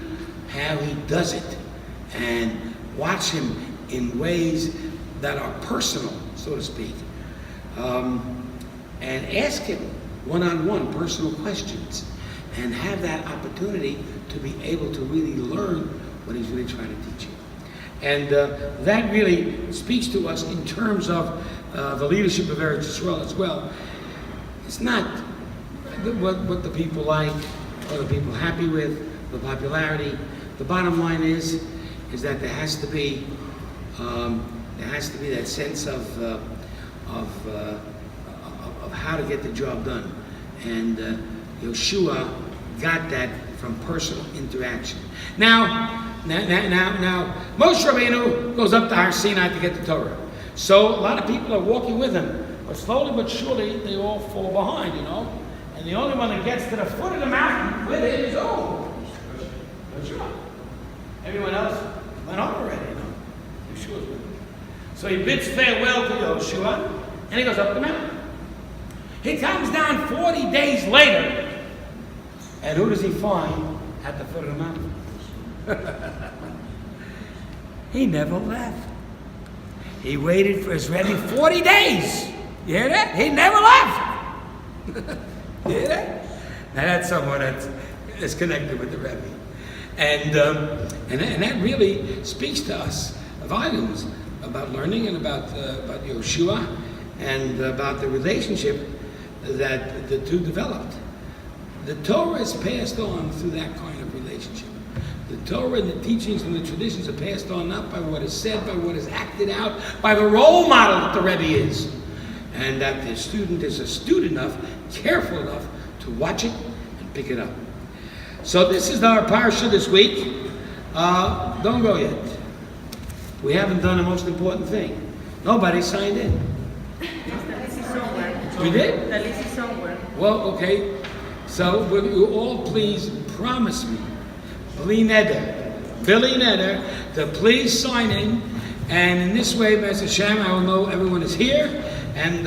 how he does it and watch him in ways that are personal, so to speak, and ask him one-on-one personal questions and have that opportunity to be able to really learn what he's really trying to teach you. And that really speaks to us in terms of the leadership of Eretz Yisrael as well. It's not what the people like, or the people happy with, the popularity. The bottom line is that there has to be that sense of how to get the job done, and Yeshua got that from personal interaction. Now, Moshe Rabbeinu goes up to Har Sinai to get the Torah. So a lot of people are walking with him, but slowly but surely they all fall behind, And the only one that gets to the foot of the mountain with him is Yeshua. Everyone else went on already, Yeshua's with him. So he bids farewell to Yeshua, and he goes up the mountain. He comes down 40 days later, and who does he find at the foot of the mountain? He never left. He waited for his Rebbe 40 days. You hear that? He never left. You hear that? Now that's someone that's connected with the Rebbe. And that really speaks to us volumes about learning and about Yeshua and about the relationship that the two developed. The Torah is passed on through that kind of relationship. The Torah and the teachings and the traditions are passed on not by what is said, by what is acted out, by the role model that the Rebbe is. And that the student is astute enough, careful enough to watch it and pick it up. So this is our Parsha this week. Don't go yet. We haven't done the most important thing. Nobody signed in. We did? The list is somewhere. Well, okay. So will you all please promise me, Billy Neder, to please sign in, and in this way, Master Shem, I will know everyone is here, and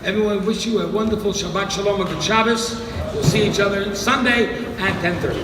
everyone wish you a wonderful Shabbat Shalom, a good Shabbos. We'll see each other Sunday at 10:30.